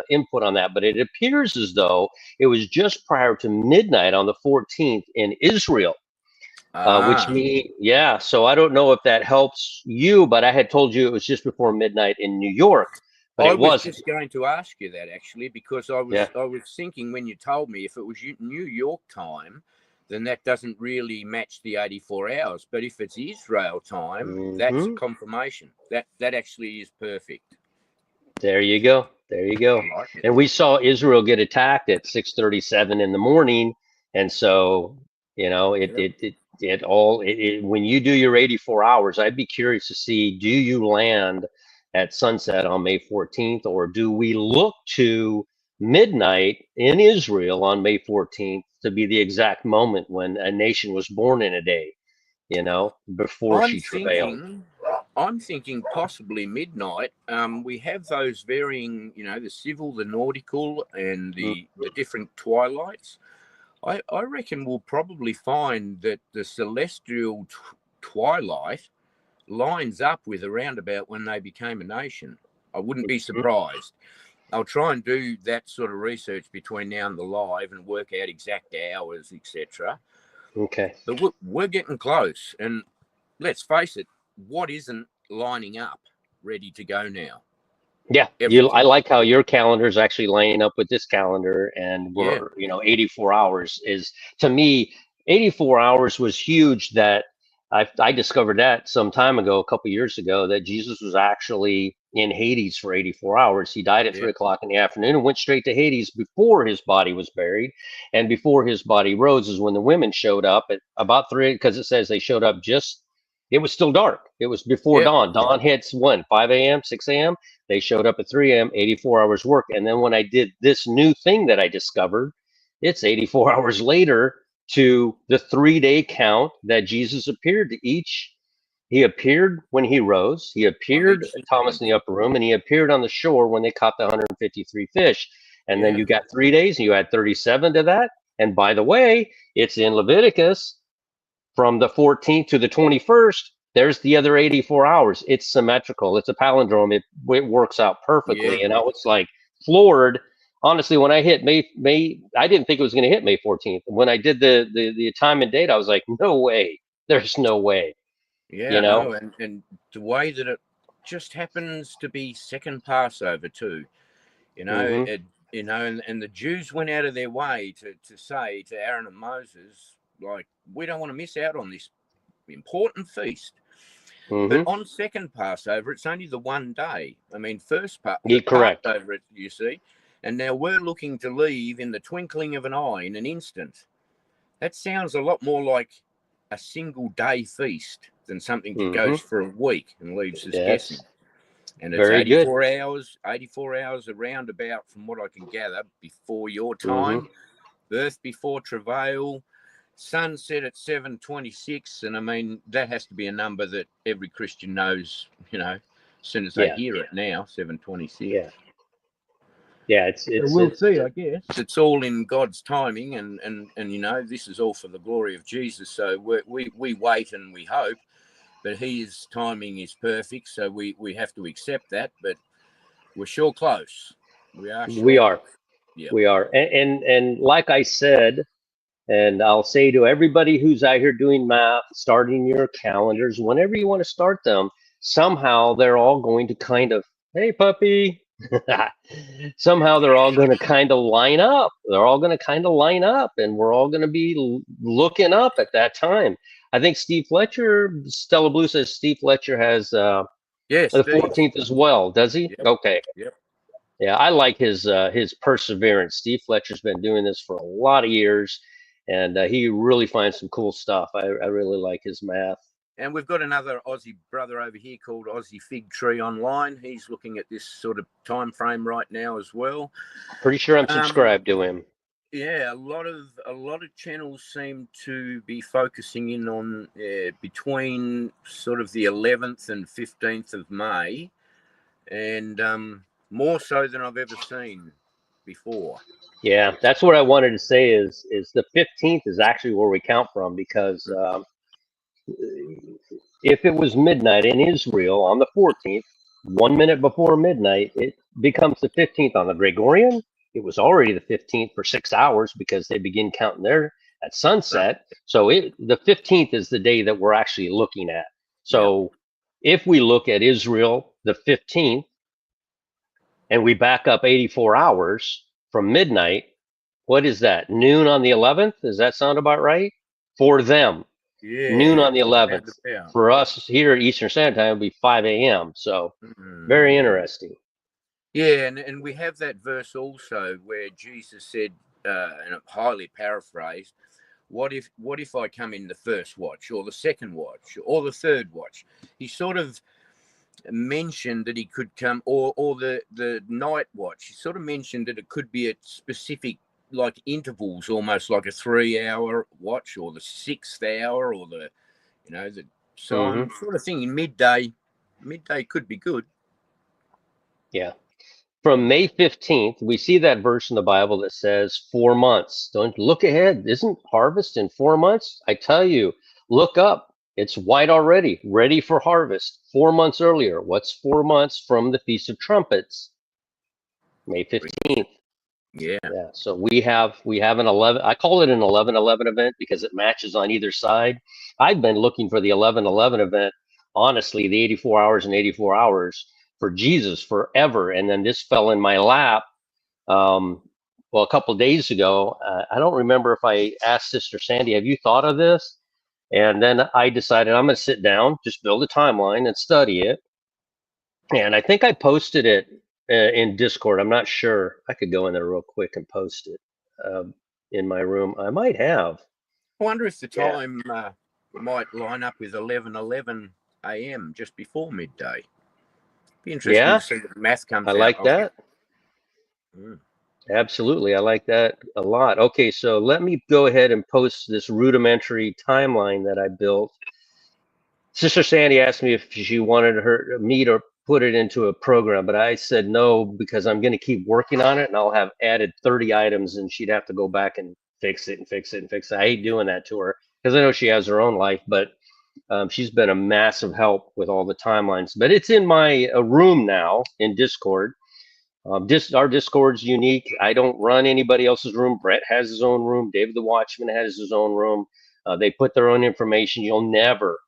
Speaker 1: input on that, but it appears as though it was just prior to midnight on the 14th in Israel. Which
Speaker 2: Ah,
Speaker 1: mean, yeah. So I don't know if that helps you, but I had told you it was just before midnight in New York, but
Speaker 2: I
Speaker 1: it
Speaker 2: was
Speaker 1: wasn't.
Speaker 2: just going to ask you that actually, because
Speaker 1: Yeah.
Speaker 2: I was thinking when you told me if it was New York time, then that doesn't really match the 84 hours. But if it's Israel time, that's
Speaker 1: Hmm.
Speaker 2: confirmation. That actually is perfect.
Speaker 1: There you go. There you
Speaker 2: I
Speaker 1: go.
Speaker 2: like it.
Speaker 1: And we saw Israel get attacked at 6:37 in the morning, and so
Speaker 2: Yep.
Speaker 1: when you do your 84 hours, I'd be curious to see, do you land at sunset on May 14th, or do we look to midnight in Israel on May 14th to be the exact moment when a nation was born in a day, before
Speaker 2: I'm
Speaker 1: she travailed?
Speaker 2: thinking, I'm thinking possibly midnight. We have those varying, you know, the civil, the nautical, and
Speaker 1: Mm.
Speaker 2: the different twilights. I reckon we'll probably find that the celestial twilight lines up with around about when they became a nation. I wouldn't be surprised. I'll try and do that sort of research between now and the live and work out exact hours, etc.
Speaker 1: Okay.
Speaker 2: But we're getting close. And let's face it, what isn't lining up ready to go now?
Speaker 1: Yeah, I
Speaker 2: Everything.
Speaker 1: like how your calendar is actually lining up with this calendar, and
Speaker 2: Yeah.
Speaker 1: we're, 84 hours is, to me, 84 hours was huge. That I discovered that some time ago, a couple years ago, that Jesus was actually in Hades for 84 hours. He died at
Speaker 2: Yeah.
Speaker 1: 3 o'clock in the afternoon and went straight to Hades before his body was buried, and before his body rose is when the women showed up at about 3, because it says they showed up just. It was still dark. It was before
Speaker 2: Yeah.
Speaker 1: dawn. Dawn hits when 5 a.m., 6 a.m. They showed up at 3 a.m., 84 hours work. And then when I did this new thing that I discovered, it's 84 hours later to the 3-day count that Jesus appeared to each. He appeared when he rose, he
Speaker 2: Of
Speaker 1: appeared
Speaker 2: each
Speaker 1: to Thomas
Speaker 2: living.
Speaker 1: in the upper room, and he appeared on the shore when they caught the 153 fish. And then
Speaker 2: Yeah.
Speaker 1: you got 3 days, and you add 37 to that. And by the way, it's in Leviticus from the 14th to the 21st. There's the other 84 hours. It's symmetrical. It's a palindrome. It works out
Speaker 2: Yeah.
Speaker 1: perfectly. And I was like floored. Honestly, when I hit May, I didn't think it was going to hit May 14th. When I did the time and date, I was like, no way. There's no way.
Speaker 2: Yeah,
Speaker 1: You
Speaker 2: I
Speaker 1: know.
Speaker 2: know. And the way that it just happens to be second Passover too. You know,
Speaker 1: Hmm.
Speaker 2: and the Jews went out of their way to say to Aaron and Moses, like, we don't want to miss out on this important feast. But
Speaker 1: Mm-hmm.
Speaker 2: on second Passover, it's only the one day. I mean,
Speaker 1: Yeah, correct.
Speaker 2: Passover, you see, and now we're looking to leave in the twinkling of an eye, in an instant. That sounds a lot more like a single day feast than something that
Speaker 1: Mm-hmm.
Speaker 2: goes for a week and leaves us guessing.
Speaker 1: Yes.
Speaker 2: And it's
Speaker 1: Very good.
Speaker 2: 84 hours around about, from what I can gather, before your
Speaker 1: Mm-hmm.
Speaker 2: time, birth before travail, sunset at 7:26. And I mean, that has to be a number that every Christian knows, you know, as soon as they
Speaker 1: Yeah.
Speaker 2: hear it now, 7:26.
Speaker 1: Yeah. Yeah.
Speaker 2: So we'll see, I guess. It's all in God's timing, and you know, this is all for the glory of Jesus. So we wait and we hope, but His timing is perfect. So we have to accept that. But we're sure close. We are sure.
Speaker 1: We are.
Speaker 2: Yeah.
Speaker 1: We are. And like I said, and I'll say to everybody who's out here doing math, starting your calendars, whenever you want to start them, somehow they're all going to kind of, hey, puppy. Somehow they're all going to kind of line up. They're all going to kind of line up, and we're all going to be looking up at that time. I think Steve Fletcher, Stella Blue says Steve Fletcher has the
Speaker 2: Yes,
Speaker 1: 14th as well. Does he?
Speaker 2: Yep.
Speaker 1: Okay.
Speaker 2: Yep.
Speaker 1: Yeah, I like his perseverance. Steve Fletcher's been doing this for a lot of years, and he really finds some cool stuff. I really like his math.
Speaker 2: And we've got another Aussie brother over here called Aussie Fig Tree Online. He's looking at this sort of time frame right now as well.
Speaker 1: Pretty sure I'm subscribed to him.
Speaker 2: Yeah, a lot of channels seem to be focusing in on between sort of the 11th and 15th of May, and more so than I've ever seen before.
Speaker 1: Yeah, that's what I wanted to say. Is the 15th is actually where we count from, because if it was midnight in Israel on the 14th, 1 minute before midnight, it becomes the 15th on the Gregorian. It was already the 15th for 6 hours because they begin counting there at sunset. So the 15th is the day that we're actually looking at. So if we look at Israel, the 15th, and we back up 84 hours from midnight, what is that? Noon on the 11th? Does that sound about right? For them.
Speaker 2: Yeah.
Speaker 1: Noon on the 11th. For us here at Eastern Standard Time, it would be 5 a.m. So very interesting.
Speaker 2: Yeah, and we have that verse also where Jesus said, and highly paraphrased, what if I come in the first watch, or the second watch, or the third watch? He sort of mentioned that he could come, or the night watch. He sort of mentioned that it could be at specific, like, intervals, almost like a 3-hour watch, or the 6th hour, or the, you know, the, so I'm sort of thinking midday could be good.
Speaker 1: Yeah. From May 15th, we see that verse in the Bible that says 4 months. Don't look ahead. Isn't harvest in 4 months? I tell you, look up. It's white already, ready for harvest. 4 months earlier. What's 4 months from the Feast of Trumpets? May 15th.
Speaker 2: Yeah.
Speaker 1: Yeah. So we have an 11. I call it an 11/11 event because it matches on either side. I've been looking for the 11/11 event, honestly, the 84 hours and 84 hours for Jesus forever. And then this fell in my lap. Well, a couple of days ago. I don't remember if I asked Sister Sandy, have you thought of this? And then I decided I'm going to sit down, just build a timeline and study it. And I think I posted it in Discord. I'm not sure. I could go in there real quick and post it in my room. I might have.
Speaker 2: I wonder if the time might line up with 11:11 a.m. just before midday. Be interesting to see what the math comes out.
Speaker 1: I like that. Absolutely. I like that a lot. Okay, so let me go ahead and post this rudimentary timeline that I built. Sister Sandy asked me if she wanted me to put it into a program, but I said no, because I'm going to keep working on it, and I'll have added 30 items, and she'd have to go back and fix it and fix it and fix it. I hate doing that to her because I know she has her own life, but she's been a massive help with all the timelines. But it's in my room now in Discord. Our Discord's unique. I don't run anybody else's room. Brett has his own room. David the Watchman has his own room. They put their own information. You'll never,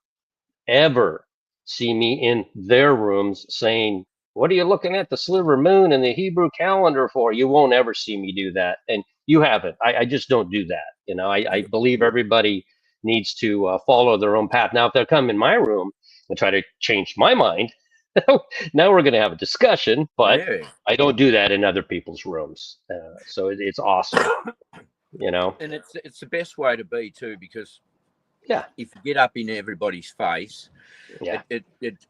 Speaker 1: ever see me in their rooms saying, what are you looking at the sliver moon and the Hebrew calendar for? You won't ever see me do that. And you haven't. I just don't do that. You know, I believe everybody needs to follow their own path. Now, if they'll come in my room and try to change my mind. Now we're going to have a discussion, but
Speaker 2: Yeah.
Speaker 1: I don't do that in other people's rooms. So it's awesome, you know?
Speaker 2: And it's the best way to be too, because
Speaker 1: Yeah.
Speaker 2: if you get up in everybody's face,
Speaker 1: Yeah.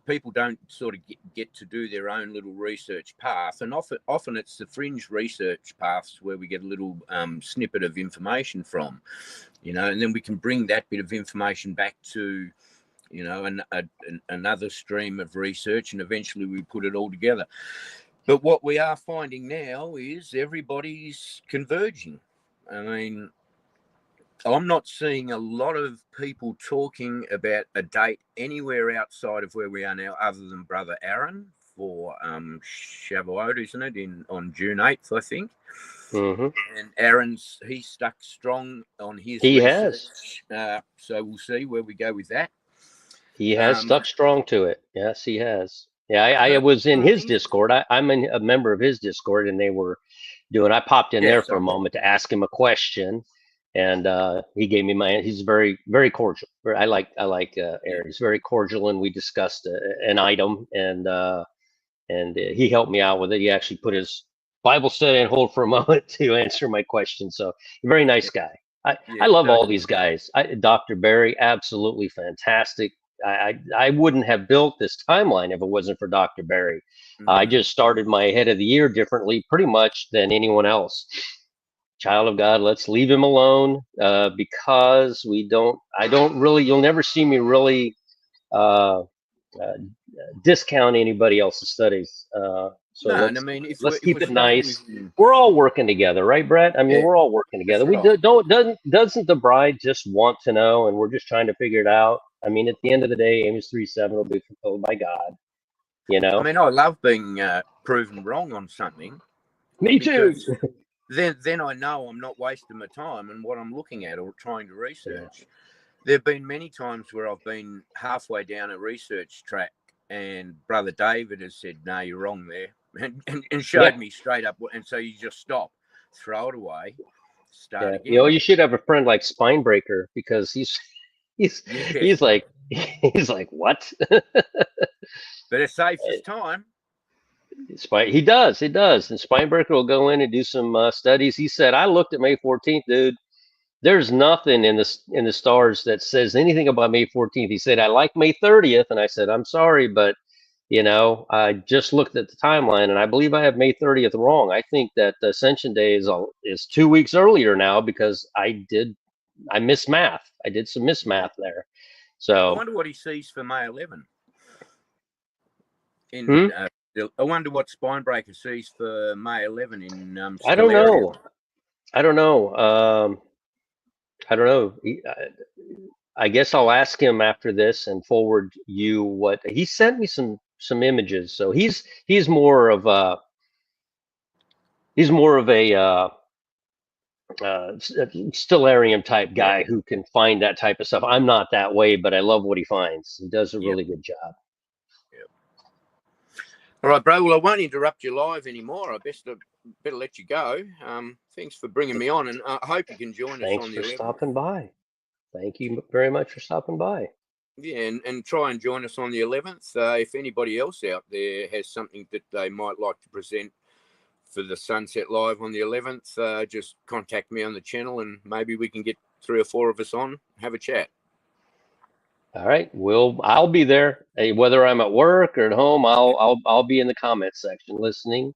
Speaker 2: people don't sort of get to do their own little research path, and often it's the fringe research paths where we get a little snippet of information from, you know, and then we can bring that bit of information back to, you know, another stream of research, and eventually we put it all together. But what we are finding now is everybody's converging. I mean, I'm not seeing a lot of people talking about a date anywhere outside of where we are now, other than Brother Aaron for Shavuot, isn't it? On June 8th, I think.
Speaker 1: Mm-hmm.
Speaker 2: And he's stuck strong on his
Speaker 1: He
Speaker 2: research.
Speaker 1: has.
Speaker 2: So we'll see where we go with that.
Speaker 1: He has stuck strong to it. Yes, he has. Yeah, I was in his
Speaker 2: Personally,
Speaker 1: Discord. I'm a member of his Discord, and they were doing. I popped in there for a moment to ask him a question, and he gave me my. He's very, very cordial. I like Aaron. He's very cordial, and we discussed an item, and he helped me out with it. He actually put his Bible study on hold for a moment to answer my question. So, very nice guy. I love all these guys. Dr. Barry, absolutely fantastic. I wouldn't have built this timeline if it wasn't for Dr. Barry. I just started my head of the year differently, pretty much than anyone else. Child of God, let's leave him alone, because I don't really. You'll never see me really uh, discount anybody else's studies. So
Speaker 2: no, and I mean, if
Speaker 1: let's
Speaker 2: we're
Speaker 1: keep it
Speaker 2: starting
Speaker 1: nice.
Speaker 2: with,
Speaker 1: We're all working together, right, Brett? I mean, we're all working together. We
Speaker 2: right.
Speaker 1: doesn't the bride just want to know, and we're just trying to figure it out? I mean, at the end of the day, Amos 3:7 will be fulfilled by God. You know.
Speaker 2: I mean, I love being proven wrong on something.
Speaker 1: Me too.
Speaker 2: Because then I know I'm not wasting my time and what I'm looking at or trying to research. There have been many times where I've been halfway down a research track and Brother David has said, no, you're wrong there, and showed me straight up. And so you just stop, throw it away, start again.
Speaker 1: You know, you should have a friend like Spinebreaker, because he's like what?
Speaker 2: But it saves us time.
Speaker 1: He does. And Spinebreaker will go in and do some studies. He said, I looked at May 14th, dude. There's nothing in the stars that says anything about May 14th. He said, I like May 30th. And I said, I'm sorry, but you know, I just looked at the timeline and I believe I have May 30th wrong. I think that Ascension Day is 2 weeks earlier now, because I missed math. I did some mismath there. So
Speaker 2: I wonder what he sees for May 11. I wonder what Spinebreaker sees for May 11 in
Speaker 1: I don't know. I don't know. I don't know. I guess I'll ask him after this and forward you what he sent me some images. So he's more of a stellarium type guy who can find that type of stuff. I'm not that way, but I love what he finds. He does a really good job.
Speaker 2: All right, bro. Well, I won't interrupt you live anymore. I better let you go. Thanks for bringing me on, and I hope you can join us
Speaker 1: Thanks
Speaker 2: on the
Speaker 1: for
Speaker 2: 11th.
Speaker 1: stopping by. Thank you very much for stopping by.
Speaker 2: Yeah, and try and join us on the 11th. If anybody else out there has something that they might like to present for the Sunset Live on the 11th, just contact me on the channel, and maybe we can get 3 or 4 of us on, have a chat.
Speaker 1: All right, I'll be there. Hey, whether I'm at work or at home, I'll be in the comments section listening.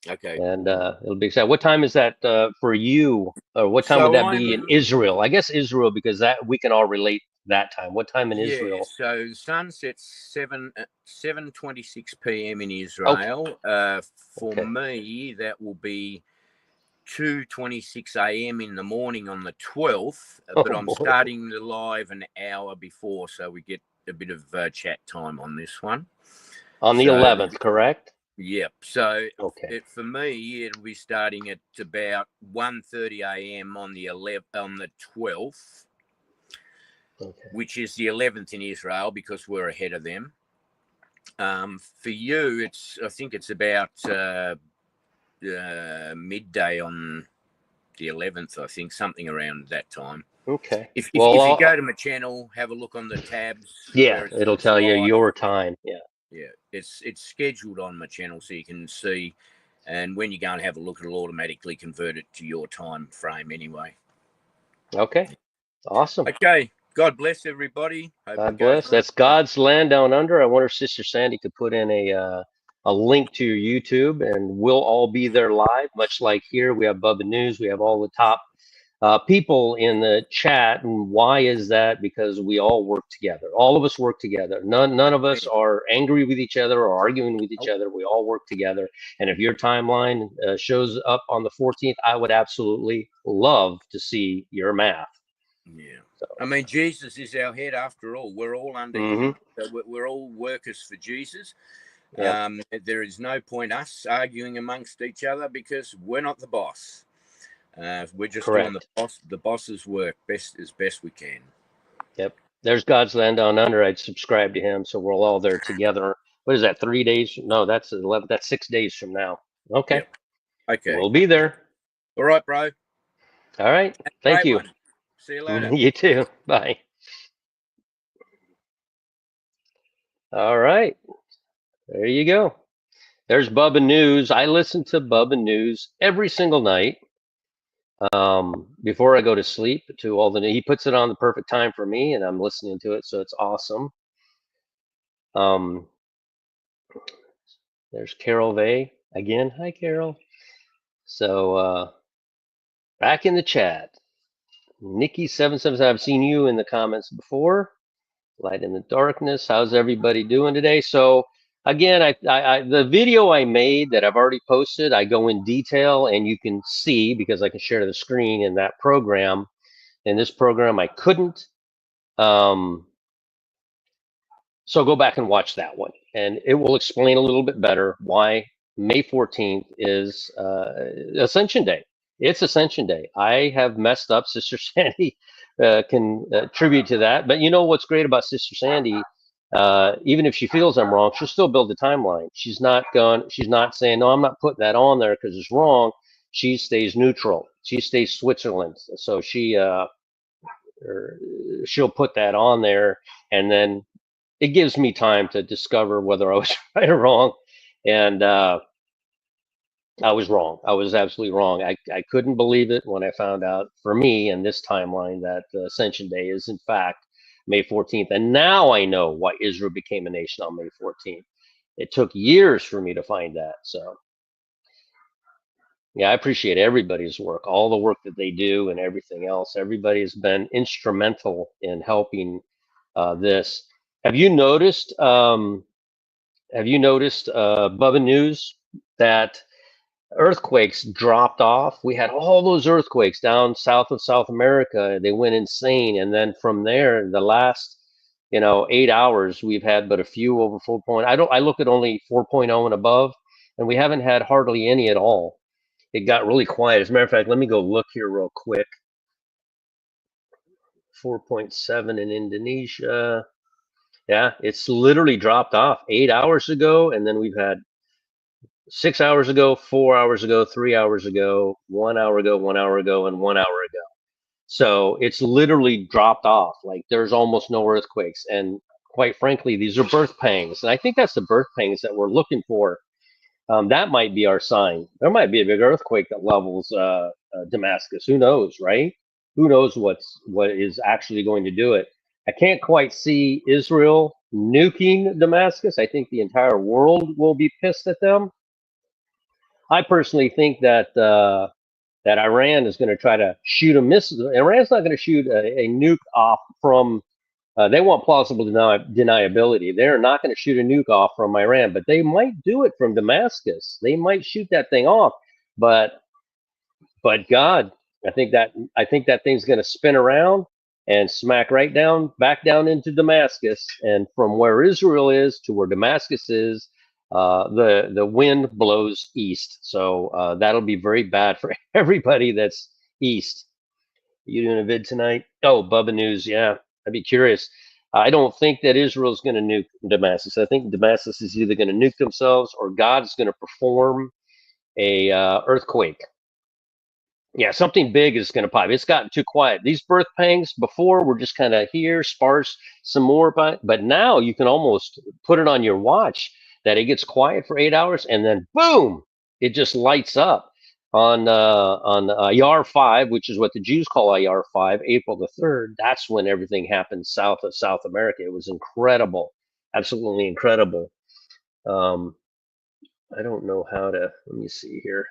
Speaker 2: Okay.
Speaker 1: And it'll be exciting. What time is that for you? Or what time would that be in Israel? I guess Israel, because that we can all relate that time. What time in Israel?
Speaker 2: So the sun sets 7:26 p.m. in Israel. Okay. For me, that will be 2:26 a.m. in the morning on the 12th. But I'm starting the live an hour before, so we get a bit of chat time on this one.
Speaker 1: On the 11th, correct?
Speaker 2: Yep. So for me, it'll be starting at about 1:30 a.m. on the 12th, which is the 11th in Israel, because we're ahead of them. For you, I think it's about midday on the 11th. I think something around that time.
Speaker 1: Okay.
Speaker 2: If
Speaker 1: Well,
Speaker 2: you go to my channel, have a look on the tabs
Speaker 1: yeah,
Speaker 2: where it
Speaker 1: it'll
Speaker 2: says
Speaker 1: tell you
Speaker 2: live.
Speaker 1: your time. Yeah.
Speaker 2: Yeah, it's scheduled on my channel so you can see, and when you go and have a look, it'll automatically convert it to your time frame anyway.
Speaker 1: Okay. Awesome.
Speaker 2: Okay. God bless everybody. Hope
Speaker 1: God
Speaker 2: it goes
Speaker 1: bless.
Speaker 2: well.
Speaker 1: That's God's Land Down Under. I wonder if Sister Sandy could put in a link to your YouTube, and we'll all be there live. Much like here, we have Bubba News. We have all the top people in the chat. And why is that? Because we all work together. All of us work together. None of us are angry with each other or arguing with each other. We all work together. And if your timeline shows up on the 14th, I would absolutely love to see your math.
Speaker 2: Yeah.
Speaker 1: So,
Speaker 2: I mean, Jesus is our head after all. We're all under him. So we're all workers for Jesus.
Speaker 1: yeah,
Speaker 2: There is no point us arguing amongst each other because we're not the boss. We're just doing
Speaker 1: correct.
Speaker 2: the boss's work as best we can.
Speaker 1: Yep. There's God's Land Down Under. I'd subscribe to him, so we're all there together. What is that? 3 days? No, that's 11. That's 6 days from now. Okay,
Speaker 2: Yep. Okay.
Speaker 1: we'll be there.
Speaker 2: All right, bro.
Speaker 1: All right. Thank
Speaker 2: Great
Speaker 1: you.
Speaker 2: one. See you later.
Speaker 1: You too. Bye. All right. There you go. There's Bubba News. I listen to Bubba News every single night before I go to sleep. To all the he puts it on the perfect time for me, and I'm listening to it, so it's awesome. There's Carol Vay again. Hi, Carol. So back in the chat, Nikki777. I've seen you in the comments before. Light in the darkness. How's everybody doing today? So again, the video I made that I've already posted, I go in detail, and you can see because I can share the screen in that program. In this program, I couldn't. So go back and watch that one, and it will explain a little bit better why May 14th is Ascension Day. It's Ascension Day. I have messed up. Sister Sandy can attribute to that. But you know what's great about Sister Sandy? Even if she feels I'm wrong, she'll still build the timeline. She's not going. She's not saying, "No, I'm not putting that on there because it's wrong." She stays neutral. She stays Switzerland. So she'll put that on there, and then it gives me time to discover whether I was right or wrong. And I was wrong. I was absolutely wrong. I couldn't believe it when I found out, for me in this timeline, that Ascension Day is in fact May 14th. And now I know why Israel became a nation on May 14th. It took years for me to find that. So yeah, I appreciate everybody's work, all the work that they do and everything else. Everybody has been instrumental in helping this. Have you noticed? Bubba News, that earthquakes dropped off? We had all those earthquakes down south of South America. They went insane, and then from there, the last 8 hours, we've had but a few over 4.0. I look at only 4.0 and above, and we haven't had hardly any at all. It got really quiet. As a matter of fact, let me go look here real quick. 4.7 in Indonesia. Yeah, it's literally dropped off 8 hours ago, and then we've had 6 hours ago, 4 hours ago, 3 hours ago, 1 hour ago, 1 hour ago, and 1 hour ago. So it's literally dropped off. Like there's almost no earthquakes. And quite frankly, these are birth pangs. And I think that's the birth pangs that we're looking for. That might be our sign. There might be a big earthquake that levels Damascus. Who knows, right? Who knows what is actually going to do it? I can't quite see Israel nuking Damascus. I think the entire world will be pissed at them. I personally think that that Iran is going to try to shoot a missile. Iran's not going to shoot a nuke off from. They want plausible deniability. They're not going to shoot a nuke off from Iran, but they might do it from Damascus. They might shoot that thing off, but God, I think that thing's going to spin around and smack right down, back down into Damascus, and from where Israel is to where Damascus is, the wind blows east. So that'll be very bad for everybody that's east. You doing a vid tonight? Oh, Bubba News, yeah. I'd be curious. I don't think that Israel's going to nuke Damascus. I think Damascus is either going to nuke themselves or God's going to perform a earthquake. Yeah, something big is going to pop. It's gotten too quiet. These birth pangs before were just kind of here, sparse, some more, but now you can almost put it on your watch that it gets quiet for 8 hours, and then boom, it just lights up on Ayar 5, which is what the Jews call Ayar 5, April the 3rd. That's when everything happened south of South America. It was incredible, absolutely incredible. I don't know how to. Let me see here.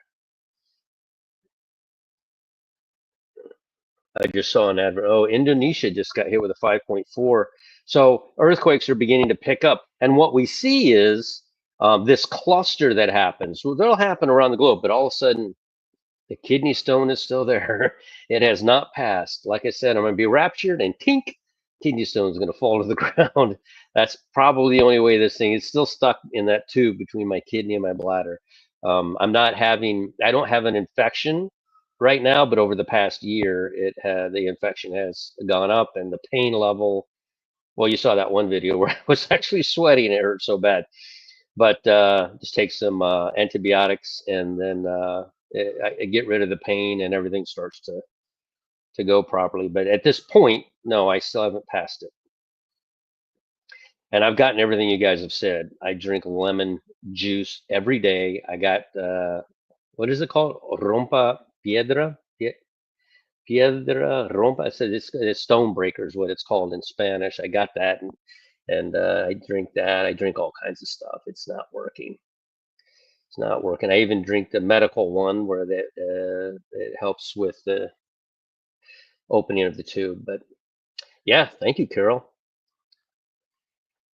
Speaker 1: I just saw an advert. Oh, Indonesia just got hit with a 5.4. So earthquakes are beginning to pick up. And what we see is this cluster that happens. Well, that'll happen around the globe, but all of a sudden, the kidney stone is still there. It has not passed. Like I said, I'm going to be raptured, and tink, kidney stone is going to fall to the ground. That's probably the only way this thing is still stuck in that tube between my kidney and my bladder. I don't have an infection right now, but over the past year, the infection has gone up, and the pain level. Well, you saw that one video where I was actually sweating; it hurt so bad. But just take some antibiotics, and then I get rid of the pain, and everything starts to go properly. But at this point, no, I still haven't passed it. And I've gotten everything you guys have said. I drink lemon juice every day. I got what is it called? Rompa piedra. Piedra rompa. I said it's stone breaker is what it's called in Spanish. I got that, and I drink that. I drink all kinds of stuff. It's not working. It's not working. I even drink the medical one where it helps with the opening of the tube. But yeah, thank you, Carol.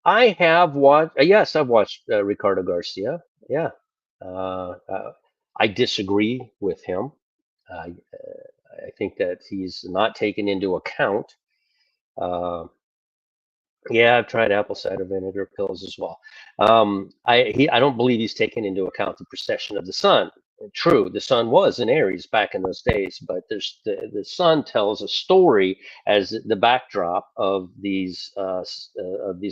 Speaker 1: I have watched. Yes, I've watched Ricardo Garcia. Yeah, I disagree with him. I think that he's not taken into account. Uh, Yeah, I've tried apple cider vinegar pills as well. I don't believe he's taken into account the precession of the sun. True, the sun was in Aries back in those days, but the sun tells a story as the backdrop of these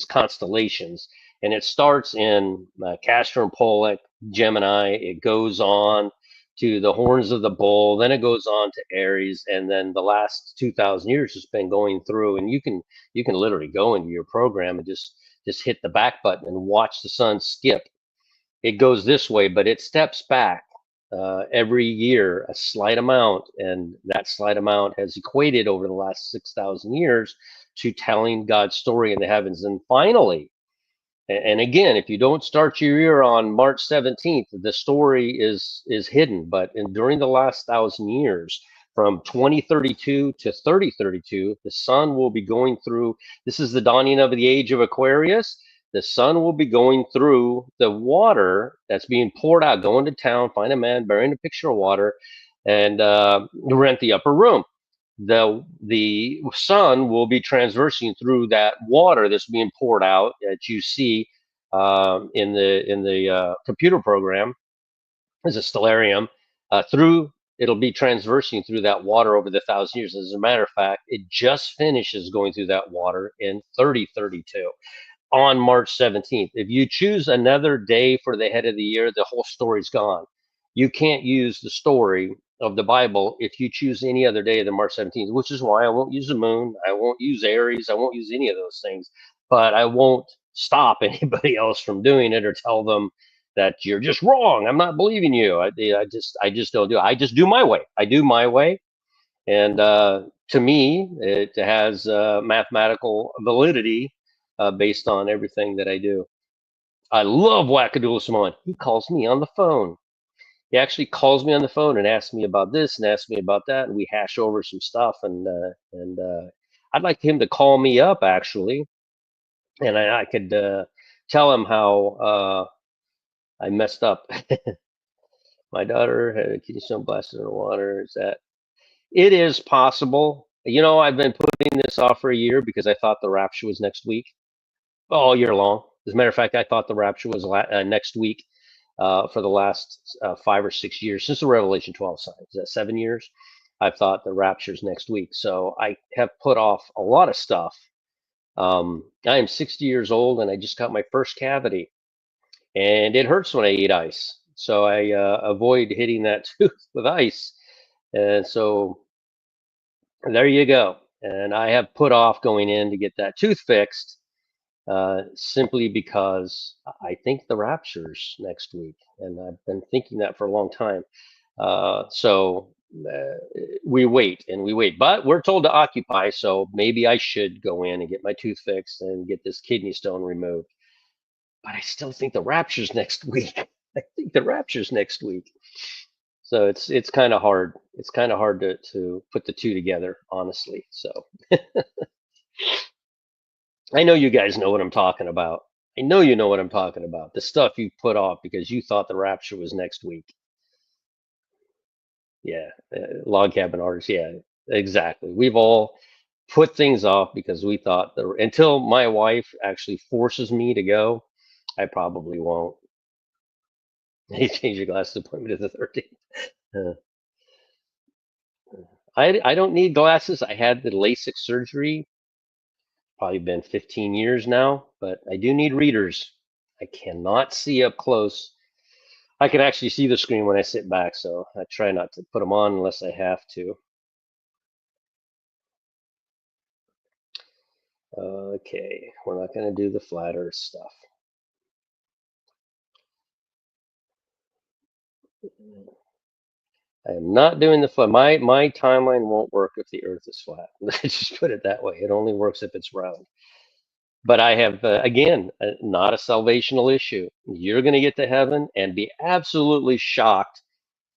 Speaker 1: constellations, and it starts in Castor and Pollux, Gemini. It goes on to the horns of the bull, then it goes on to Aries, and then the last 2,000 years has been going through, and you can literally go into your program and just hit the back button and watch the sun skip. It goes this way, but it steps back every year a slight amount, and that slight amount has equated over the last 6,000 years to telling God's story in the heavens. And finally, and again, if you don't start your year on March 17th, the story is hidden. But during the last 1,000 years, from 2032 to 3032, the sun will be going through. This is the dawning of the age of Aquarius. The sun will be going through the water that's being poured out. Go into town, find a man bearing a picture of water, and rent the upper room. The sun will be transversing through that water that's being poured out that you see in the computer program as a stellarium through. It'll be transversing through that water over the 1,000 years. As a matter of fact, it just finishes going through that water in 3032 on March 17th. If you choose another day for the head of the year, the whole story's gone. You can't use the story of the Bible if you choose any other day than March 17th, which is why I won't use the moon. I won't use Aries. I won't use any of those things. But I won't stop anybody else from doing it or tell them that you're just wrong. I'm not believing you. I just don't do it. I just do my way. I do my way. And to me, it has mathematical validity based on everything that I do. I love Wackadoodle Simon. He calls me on the phone. He actually calls me on the phone and asks me about this and asks me about that, and we hash over some stuff. And I'd like him to call me up actually, and I could tell him how I messed up. My daughter had a kidney stone blasted in the water. Is that it is possible? I've been putting this off for a year because I thought the rapture was next week, all year long. As a matter of fact, I thought the rapture was next week for the last 5 or 6 years since the Revelation 12 sign. Is that 7 years? I've thought the rapture's next week. So I have put off a lot of stuff. I am 60 years old and I just got my first cavity, and it hurts when I eat ice. So I avoid hitting that tooth with ice. And so there you go. And I have put off going in to get that tooth fixed simply because I think the rapture's next week. And I've been thinking that for a long time. So we wait and we wait, but we're told to occupy. So maybe I should go in and get my tooth fixed and get this kidney stone removed. But I still think the rapture's next week. I think the rapture's next week. So it's kind of hard. It's kind of hard to put the two together, honestly. So I know you guys know what I'm talking about. I know you know what I'm talking about. The stuff you put off because you thought the rapture was next week. Yeah, log cabin artists. Yeah, exactly. We've all put things off because we thought until my wife actually forces me to go, I probably won't. You change your glasses appointment to the 13th. Uh, I don't need glasses. I had the LASIK surgery, probably been 15 years now, but I do need readers. I cannot see up close. I can actually see the screen when I sit back, so I try not to put them on unless I have to. Okay, we're not going to do the flat earth stuff. I am not doing the flat. My timeline won't work if the earth is flat. Let's just put it that way. It only works if it's round. But I have, again, not a salvational issue. You're going to get to heaven and be absolutely shocked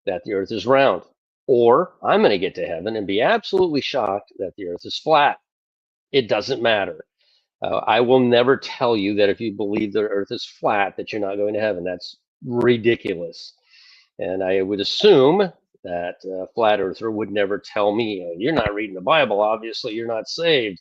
Speaker 1: that the earth is round. Or I'm going to get to heaven and be absolutely shocked that the earth is flat. It doesn't matter. I will never tell you that if you believe the earth is flat, that you're not going to heaven. That's ridiculous. And I would assume that a flat earther would never tell me, you're not reading the Bible, obviously you're not saved.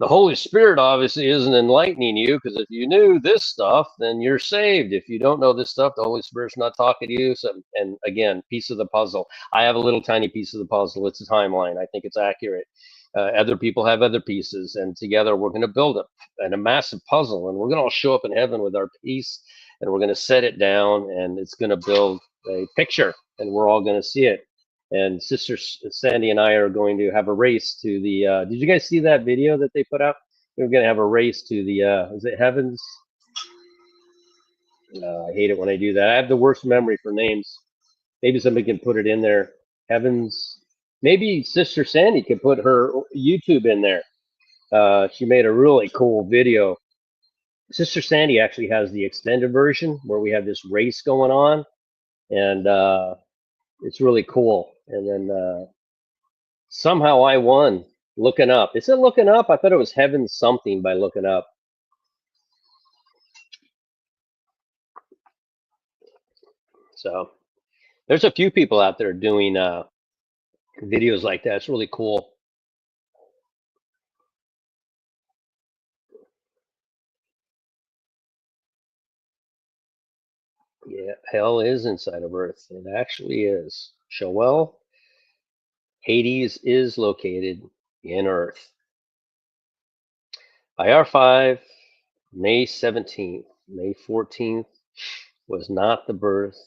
Speaker 1: The Holy Spirit obviously isn't enlightening you, because if you knew this stuff, then you're saved. If you don't know this stuff, the Holy Spirit's not talking to you. So, and again, piece of the puzzle. I have a little tiny piece of the puzzle. It's a timeline. I think it's accurate. Other people have other pieces, and together we're going to build a massive puzzle, and we're going to all show up in heaven with our piece, and we're going to set it down, and it's going to build a picture, and we're all going to see it. And Sister Sandy and I are going to have a race to the. Did you guys see that video that they put out? We're going to have a race to the. Is it Heavens? I hate it when I do that. I have the worst memory for names. Maybe somebody can put it in there. Heavens. Maybe Sister Sandy could put her YouTube in there. She made a really cool video. Sister Sandy actually has the extended version where we have this race going on, and it's really cool. And then somehow I won looking up. Is it looking up? I thought it was Heaven something by looking up. So there's a few people out there doing videos like that. It's really cool. Yeah, hell is inside of Earth. It actually is. Shoel, Hades is located in Earth. By R5, May 17th, May 14th was not the birth.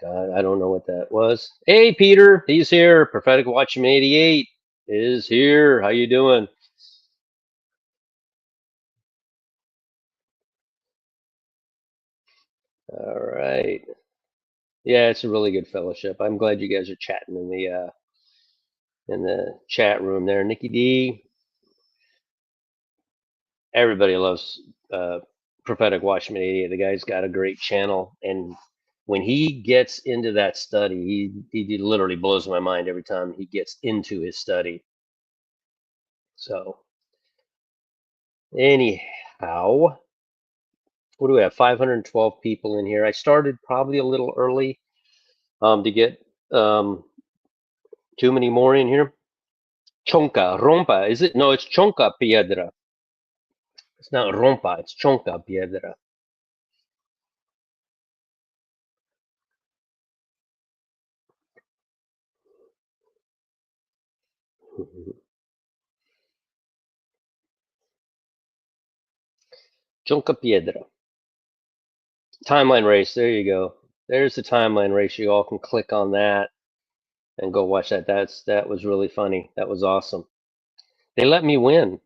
Speaker 1: God, I don't know what that was. Hey, Peter, he's here. Prophetic Watchman 88 is here. How you doing? All right. Yeah, it's a really good fellowship. I'm glad you guys are chatting in the chat room there. Nikki D. Everybody loves Prophetic Watchman 88. The guy's got a great channel, and when he gets into that study, he literally blows my mind every time he gets into his study. So anyhow, what do we have? 512 people in here. I started probably a little early to get too many more in here. Chonka, rompa, is it? No, it's chonka piedra. It's not rompa, it's chonka piedra. Chonka piedra. Timeline race, there you go. There's the timeline race. You all can click on that. and go watch that. That was really funny. That was awesome. They let me win,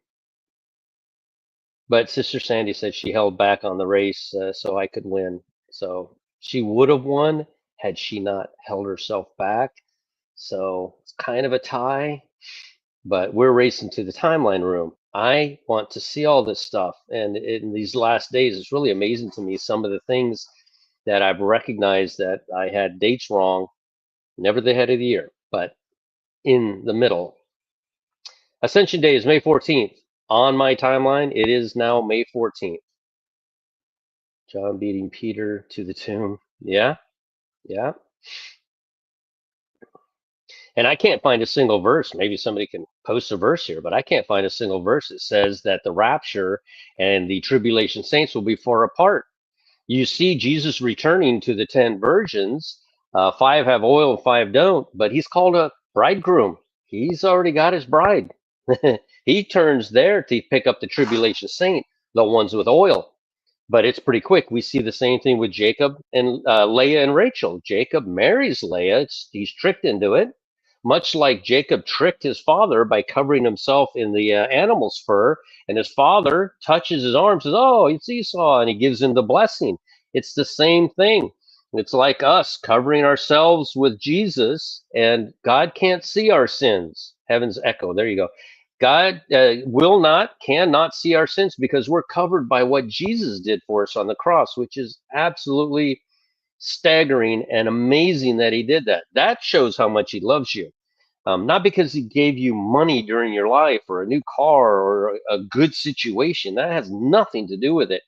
Speaker 1: but Sister Sandy said she held back on the race so I could win. So she would have won had she not held herself back. So it's kind of a tie, but we're racing to the timeline room. I want to see all this stuff. And in these last days, it's really amazing to me some of the things that I've recognized that I had dates wrong, never the head of the year, but in the middle. Ascension Day is May 14th. On my timeline, it is now May 14th. John beating Peter to the tomb. Yeah, yeah. And I can't find a single verse. Maybe somebody can post a verse here, but I can't find a single verse that says that the rapture and the tribulation saints will be far apart. You see Jesus returning to the 10 virgins. 5 have oil and 5 don't, but he's called a bridegroom. He's already got his bride. He turns there to pick up the tribulation saint, the ones with oil. But it's pretty quick. We see the same thing with Jacob and Leah and Rachel. Jacob marries Leah. He's tricked into it, much like Jacob tricked his father by covering himself in the animal's fur. And his father touches his arm, says, "Oh, it's Esau," and he gives him the blessing. It's the same thing. It's like us covering ourselves with Jesus, and God can't see our sins. Heaven's echo. There you go. God cannot see our sins because we're covered by what Jesus did for us on the cross, which is absolutely staggering and amazing that he did that. That shows how much he loves you. Not because he gave you money during your life or a new car or a good situation. That has nothing to do with it.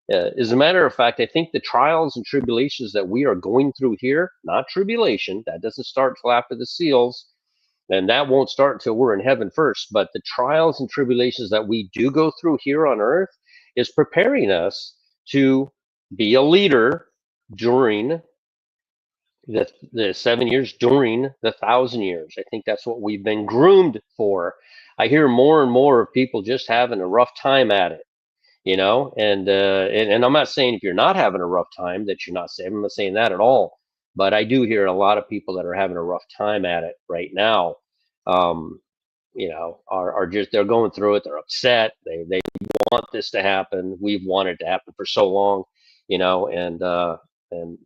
Speaker 1: As a matter of fact, I think the trials and tribulations that we are going through here, not tribulation, that doesn't start till after the seals, and that won't start until we're in heaven first. But the trials and tribulations that we do go through here on earth is preparing us to be a leader during the 7 years, during the 1,000 years. I think that's what we've been groomed for. I hear more and more of people just having a rough time at it, you know, and I'm not saying if you're not having a rough time that you're not saved. I'm not saying that at all. But I do hear a lot of people that are having a rough time at it right now. Um, you know, are just, they're going through it. They're upset. They want this to happen. We've wanted it to happen for so long, you know, and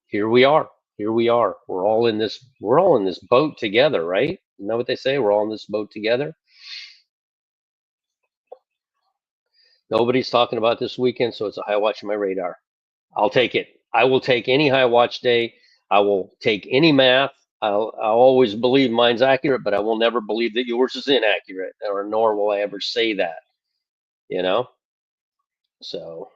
Speaker 1: here we are. Here we are. We're all in this. We're all in this boat together, right? You know what they say? We're all in this boat together. Nobody's talking about this weekend, so it's a high watch on my radar. I'll take it. I will take any high watch day. I will take any math. I'll always believe mine's accurate, but I will never believe that yours is inaccurate, or nor will I ever say that, you know? So,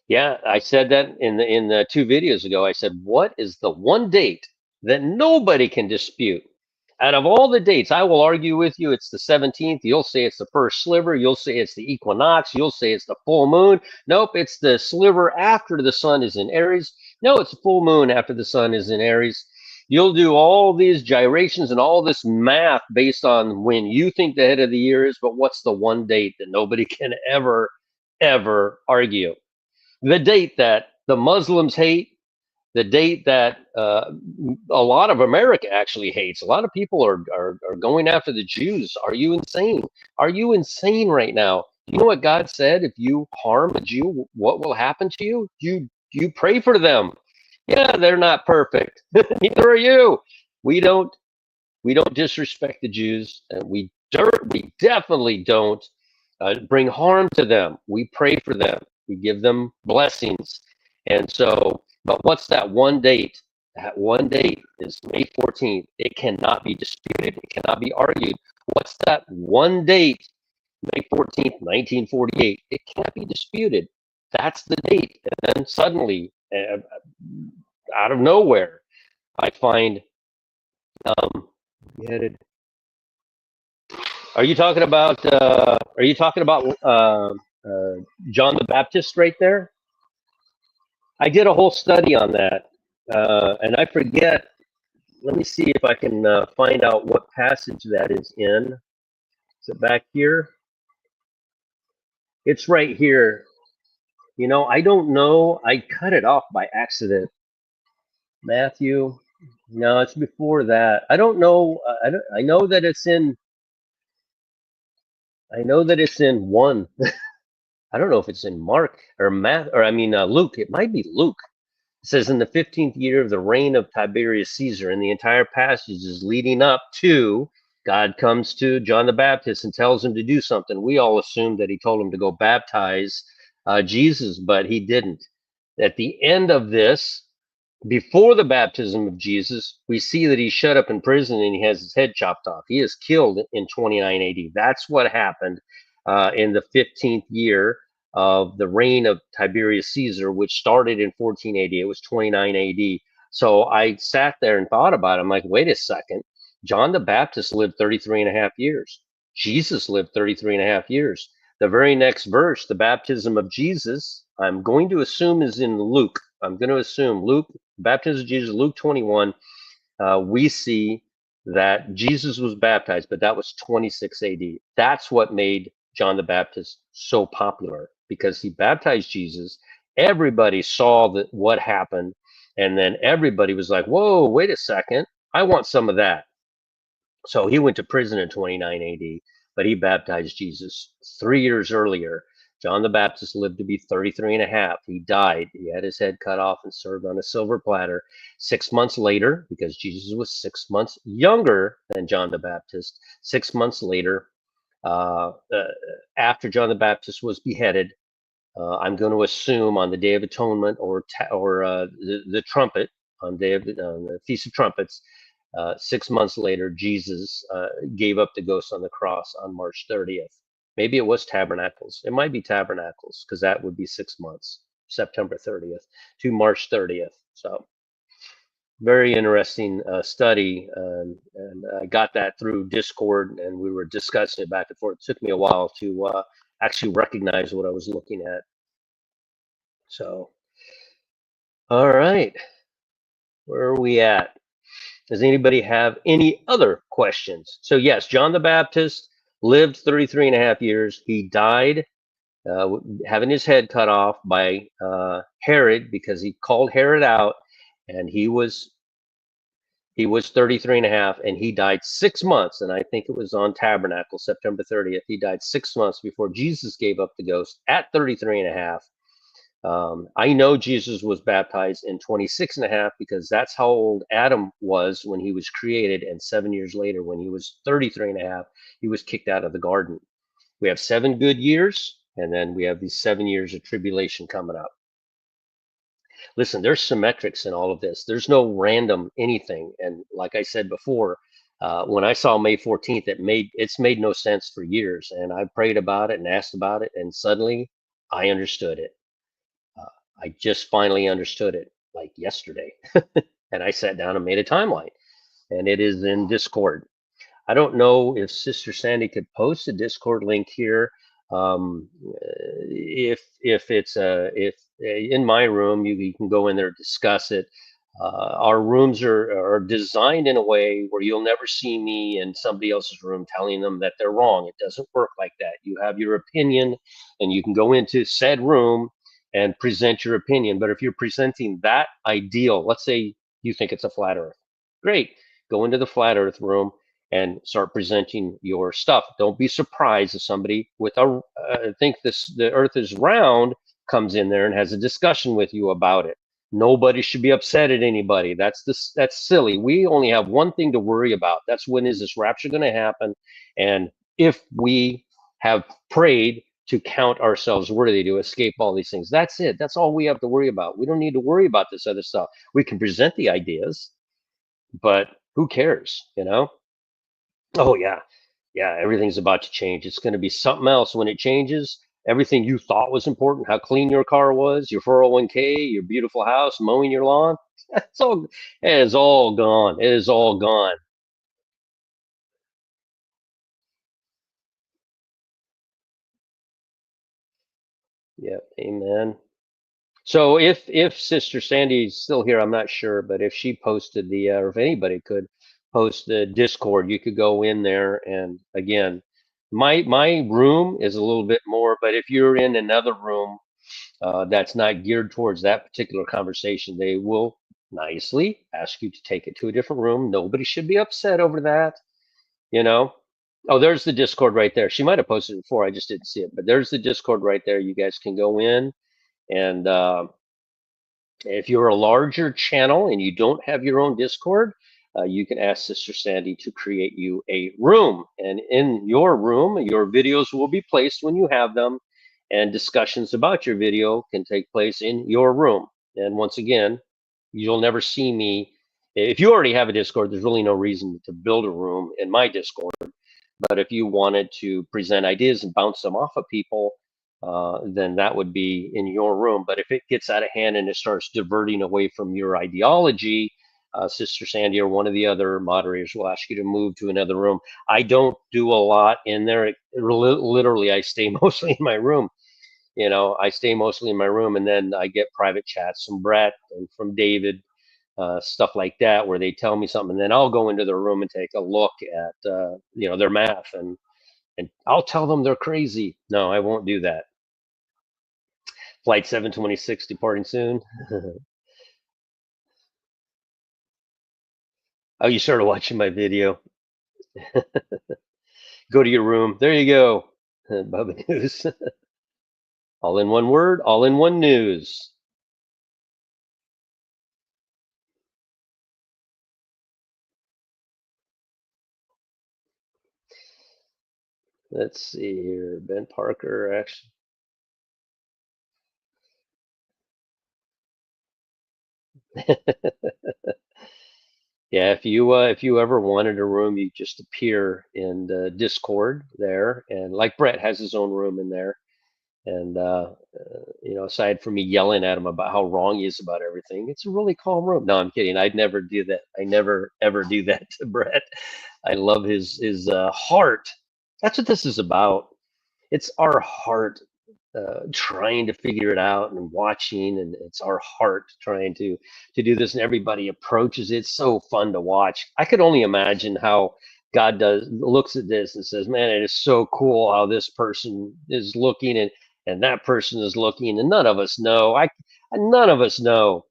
Speaker 1: yeah, I said that in the 2 videos ago. I said, what is the one date that nobody can dispute? Out of all the dates, I will argue with you it's the 17th. You'll say it's the first sliver. You'll say it's the equinox. You'll say it's the full moon. Nope, it's the sliver after the sun is in Aries. No, it's the full moon after the sun is in Aries. You'll do all these gyrations and all this math based on when you think the head of the year is, but what's the one date that nobody can ever argue? The date that the Muslims hate, the date that a lot of America actually hates. A lot of people are going after the Jews. Are you insane? Are you insane right now? You know what God said? If you harm a Jew, what will happen to you? You pray for them. Yeah, they're not perfect. Neither are you. We don't disrespect the Jews, and we definitely don't bring harm to them. We pray for them. We give them blessings. And so, but what's that one date? That one date is May 14th. It cannot be disputed. It cannot be argued. What's that one date? May 14th, 1948. It can't be disputed. That's the date. And then suddenly, out of nowhere, I find headed. Are you talking about? John the Baptist right there? I did a whole study on that, and I forget. Let me see if I can find out what passage that is in. Is it back here? It's right here. You know, I don't know. I cut it off by accident. Matthew. No, it's before that. I don't know. I don't. I know that it's in. I know that it's in one. I don't know if it's in Mark or Matt or I mean Luke. It might be Luke. It says in the 15th year of the reign of Tiberius Caesar, and the entire passage is leading up to God comes to John the Baptist and tells him to do something. We all assumed that he told him to go baptize Jesus, but he didn't. At the end of this, before the baptism of Jesus, we see that he's shut up in prison and he has his head chopped off. He is killed in 29 AD. That's what happened in the 15th year of the reign of Tiberius Caesar, which started in 14 AD. It was 29 AD. So I sat there and thought about it. I'm like, wait a second. John the Baptist lived 33 and a half years. Jesus lived 33 and a half years. The very next verse, the baptism of Jesus, I'm going to assume is in Luke. I'm going to assume Luke, baptism of Jesus, Luke 21. We see that Jesus was baptized, but that was 26 AD. That's what made John the Baptist so popular because he baptized Jesus. Everybody saw that what happened, and then everybody was like, "Whoa, wait a second! I want some of that." So he went to prison in 29 AD, but he baptized Jesus 3 years earlier. John the Baptist lived to be 33 and a half. He died. He had his head cut off and served on a silver platter. 6 months later, because Jesus was 6 months younger than John the Baptist, 6 months later, uh, uh, after John the Baptist was beheaded, I'm going to assume on the Day of Atonement or the trumpet on the Feast of Trumpets, 6 months later, Jesus gave up the ghost on the cross on March 30th. Maybe it was Tabernacles. It might be Tabernacles because that would be 6 months, September 30th to March 30th. So very interesting study, and I got that through Discord, and we were discussing it back and forth. It took me a while to actually recognize what I was looking at. So, all right, where are we at? Does anybody have any other questions? So yes, John the Baptist lived 33 and a half years. He died having his head cut off by Herod because he called Herod out, and he was 33 and a half, and he died 6 months, and I think it was on Tabernacle, September 30th. He died 6 months before Jesus gave up the ghost at 33 and a half. I know Jesus was baptized in 26 and a half because that's how old Adam was when he was created. And 7 years later, when he was 33 and a half, he was kicked out of the garden. We have 7 good years, and then we have these 7 years of tribulation coming up. Listen, there's symmetrics in all of this. There's no random anything. And like I said before, when I saw May 14th, it's made no sense for years. And I prayed about it and asked about it, and suddenly I understood it. I just finally understood it like yesterday. And I sat down and made a timeline, and it is in Discord. I don't know if Sister Sandy could post a Discord link here. If it's if in my room, you can go in there and discuss it. Our rooms are designed in a way where you'll never see me in somebody else's room telling them that they're wrong. It doesn't work like that. You have your opinion, and you can go into said room and present your opinion. But if you're presenting that ideal, let's say you think it's a flat earth, great. Go into the flat earth room and start presenting your stuff. Don't be surprised if somebody with a think the earth is round comes in there and has a discussion with you about it. Nobody should be upset at anybody. That's silly. We only have one thing to worry about. That's when is this rapture going to happen? And if we have prayed to count ourselves worthy to escape all these things. That's it. That's all we have to worry about. We don't need to worry about this other stuff. We can present the ideas, but who cares, you know? Oh yeah. Yeah, everything's about to change. It's going to be something else when it changes. Everything you thought was important, how clean your car was, your 401k, your beautiful house, mowing your lawn, it is all gone. It is all gone. Yep, amen. So if Sister Sandy's still here, I'm not sure, but if she posted or if anybody could post the Discord, you could go in there. And again, my room is a little bit more, but if you're in another room, that's not geared towards that particular conversation. They will nicely ask you to take it to a different room. Nobody should be upset over that, you know. Oh, there's the Discord right there. She might have posted it before. I just didn't see it, but there's the Discord right there. You guys can go in, and if you're a larger channel and you don't have your own Discord, you can ask Sister Sandy to create you a room. And in your room, your videos will be placed when you have them, and discussions about your video can take place in your room. And once again, you'll never see me. If you already have a Discord, there's really no reason to build a room in my Discord. But if you wanted to present ideas and bounce them off of people, then that would be in your room. But if it gets out of hand and it starts diverting away from your ideology, Sister Sandy or one of the other moderators will ask you to move to another room. I don't do a lot in there. Literally, I stay mostly in my room. You know, I stay mostly in my room, and then I get private chats from Brett and from David, stuff like that, where they tell me something, and then I'll go into their room and take a look at, you know, their math, and I'll tell them they're crazy. No, I won't do that. Flight 726 departing soon. Oh, you started watching my video. Go to your room. There you go. Bubba News. All in one word, all in one news. Let's see here. Ben Parker, actually. Yeah, if you ever wanted a room, you just appear in the Discord there, and like Brett has his own room in there. And you know, aside from me yelling at him about how wrong he is about everything, it's a really calm room. No, I'm kidding. I'd never do that. I never ever do that to Brett. I love his heart. That's what this is about. It's our heart trying to figure it out and watching, and it's our heart trying to do this, and everybody approaches it. It's so fun to watch. I could only imagine how God looks at this and says, man, it is so cool how this person is looking, and that person is looking, and none of us know. None of us know.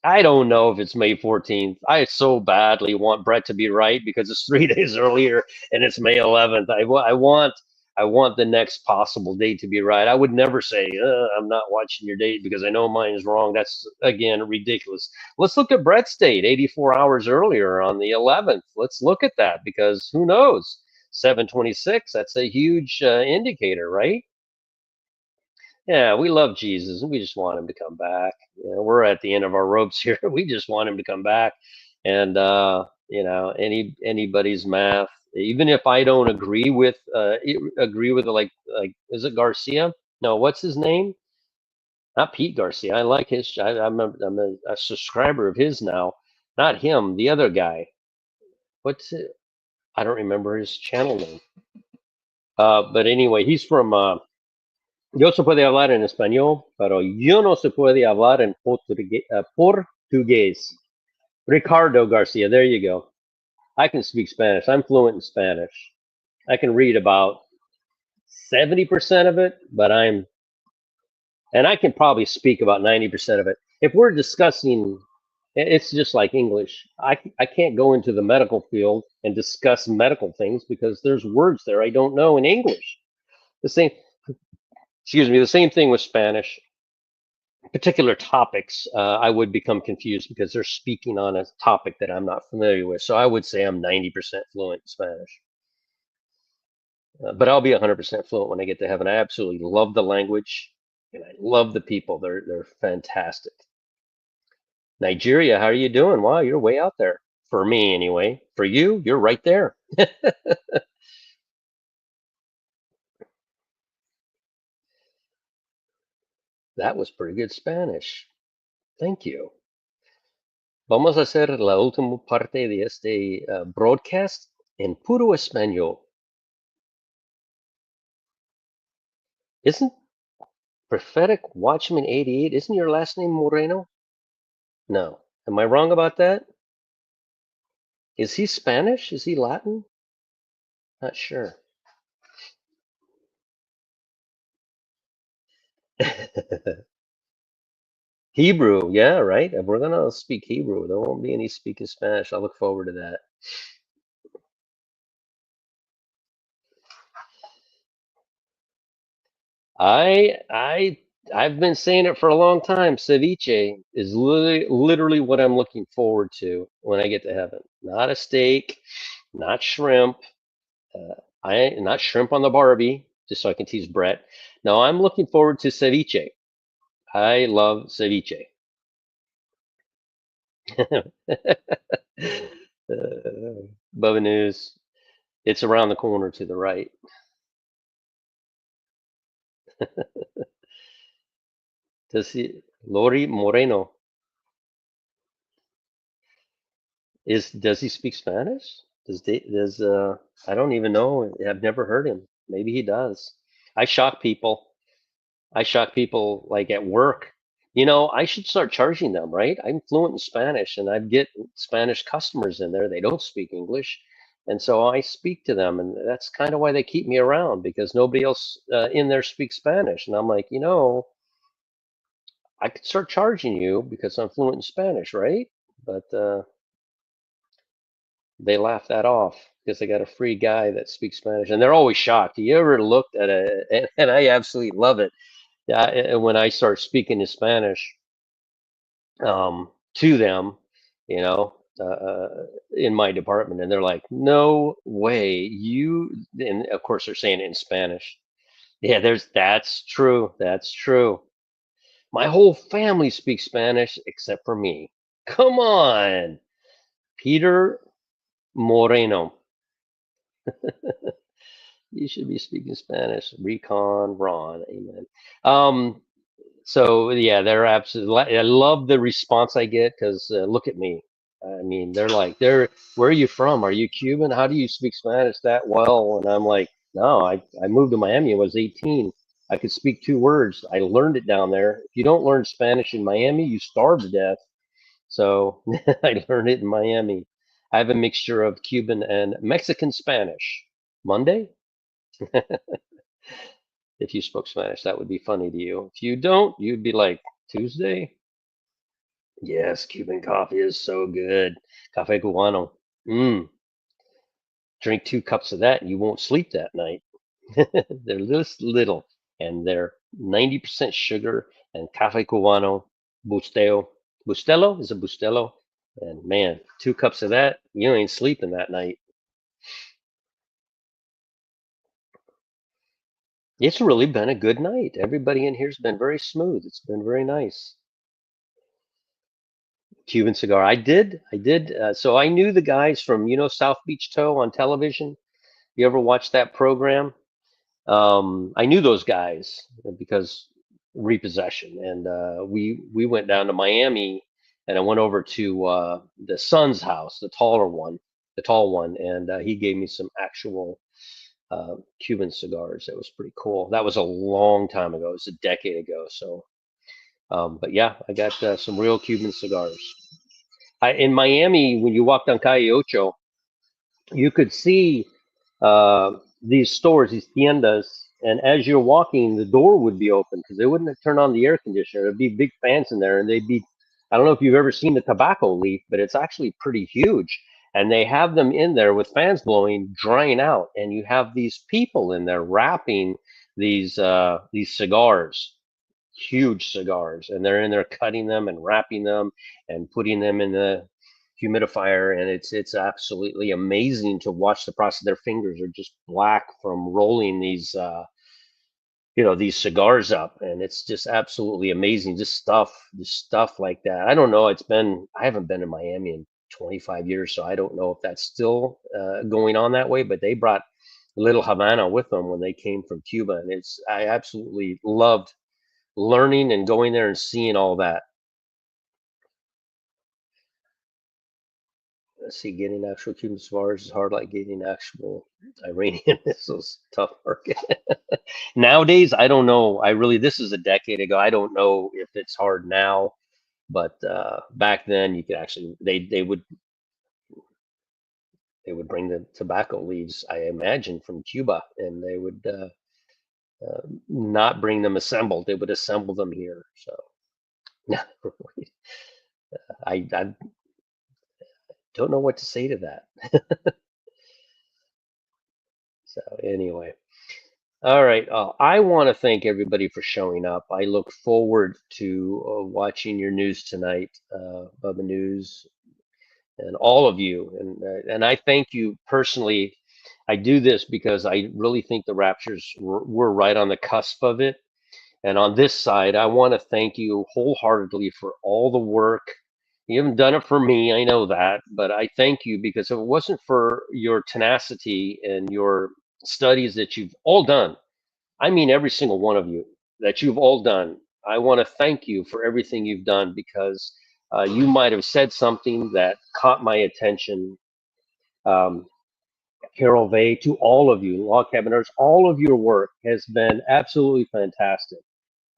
Speaker 1: I don't know if it's May 14th. I so badly want Brett to be right because it's 3 days earlier and it's May 11th. I want the next possible date to be right. I would never say, I'm not watching your date because I know mine is wrong. That's, again, ridiculous. Let's look at Brett's date 84 hours earlier on the 11th. Let's look at that, because who knows? 726, that's a huge indicator, right? Yeah, we love Jesus and we just want him to come back. You know, we're at the end of our ropes here. We just want him to come back. And you know, anybody's math, even if I don't agree with it, like is it Garcia? No, what's his name? Not Pete Garcia. I like his. I'm a subscriber of his now. Not him. The other guy. What's it? I don't remember his channel name. But anyway, he's from. Yo se puede hablar en español, pero yo no se puede hablar en portugués. Ricardo Garcia. There you go. I can speak Spanish. I'm fluent in Spanish. I can read about 70% of it, and I can probably speak about 90% of it. If we're discussing, it's just like English. I can't go into the medical field and discuss medical things because there's words there I don't know in English. The same, excuse me, the same thing with Spanish. Particular topics, I would become confused because they're speaking on a topic that I'm not familiar with. So I would say I'm 90% fluent in Spanish. But I'll be 100% fluent when I get to heaven. I absolutely love the language, and I love the people. They're fantastic. Nigeria, how are you doing? Wow, you're way out there. For me, anyway. For you, you're right there. That was pretty good Spanish. Thank you. Vamos a hacer la última parte de este broadcast en puro español. Isn't Prophetic Watchman 88, isn't your last name Moreno? No. Am I wrong about that? Is he Spanish? Is he Latin? Not sure. Hebrew, yeah, right. If we're gonna speak Hebrew, there won't be any speaking Spanish. I look forward to that. I I I've been saying it for a long time. Ceviche is literally what I'm looking forward to when I get to heaven. Not a steak, not shrimp. Uh, I not shrimp on the Barbie, just so I can tease Brett. No, I'm looking forward to ceviche. I love ceviche. Bubba News. It's around the corner to the right. Does he? Lori Moreno does he speak Spanish? I don't even know. I've never heard him. Maybe he does. I shock people. I shock people like at work. I should start charging them, right? I'm fluent in Spanish and I get Spanish customers in there. They don't speak English. And so I speak to them, and that's kind of why they keep me around because nobody else in there speaks Spanish. And I'm like, I could start charging you because I'm fluent in Spanish, right? But they laugh that off because they got a free guy that speaks Spanish, and they're always shocked. You ever looked at it? And I absolutely love it. Yeah, when I start speaking in Spanish to them, you know, in my department, and they're like, "No way, you!" And of course, they're saying it in Spanish. Yeah, that's true. That's true. My whole family speaks Spanish except for me. Come on, Peter Moreno. You should be speaking Spanish. Recon, Ron, amen. Um, so yeah, they're absolutely. I love the response I get because look at me. I mean, where are you from? Are you Cuban? How do you speak Spanish that well? And I'm like, no, I moved to Miami. I was 18. I could speak 2 words. I learned it down there. If you don't learn Spanish in Miami, you starve to death. So I learned it in Miami. I have a mixture of Cuban and Mexican Spanish. Monday? If you spoke Spanish, that would be funny to you. If you don't, you'd be like, Tuesday? Yes, Cuban coffee is so good. Cafe cubano. Mm, drink 2 cups of that and you won't sleep that night. They're this little and they're 90% sugar and cafe cubano, bustelo. Bustelo is a bustelo. And man, 2 cups of that, you ain't sleeping that night. It's really been a good night. Everybody in here's been very smooth. It's been very nice. Cuban cigar. I did. So I knew the guys from, South Beach Toe on television. You ever watch that program? I knew those guys because repossession, and we went down to Miami, and I went over to the son's house, the tall one, and he gave me some actual Cuban cigars. It was pretty cool. That was a long time ago. It was a decade ago. So, but yeah, I got some real Cuban cigars. In Miami, when you walk down Calle Ocho, you could see these stores, these tiendas, and as you're walking, the door would be open because they wouldn't turn on the air conditioner. There'd be big fans in there, and they'd be, I don't know if you've ever seen the tobacco leaf, but it's actually pretty huge. And they have them in there with fans blowing, drying out, and you have these people in there wrapping these cigars, huge cigars, and they're in there cutting them and wrapping them and putting them in the humidifier, and it's absolutely amazing to watch the process. Their fingers are just black from rolling these cigars up, and it's just absolutely amazing. Just stuff like that. I don't know. I haven't been in Miami in 25 years, so I don't know if that's still going on that way, but they brought Little Havana with them when they came from Cuba, and I absolutely loved learning and going there and seeing all that. Let's see, getting actual Cuban cigars is hard like getting actual Iranian missiles. Tough market. Nowadays, I don't know. This is a decade ago. I don't know if it's hard now, but back then you could actually, they would bring the tobacco leaves, I imagine, from Cuba, and they would not bring them assembled. They would assemble them here. So I don't know what to say to that. So anyway, all right. I want to thank everybody for showing up. I look forward to watching your news tonight, Bubba News, and all of you. And I thank you personally. I do this because I really think the raptures we're right on the cusp of it. And on this side, I want to thank you wholeheartedly for all the work. You haven't done it for me, I know that, but I thank you because if it wasn't for your tenacity and your studies that you've all done, I mean every single one of you that you've all done, I want to thank you for everything you've done because you might have said something that caught my attention. Um, Carol Vay, to all of you, log cabinets, all of your work has been absolutely fantastic.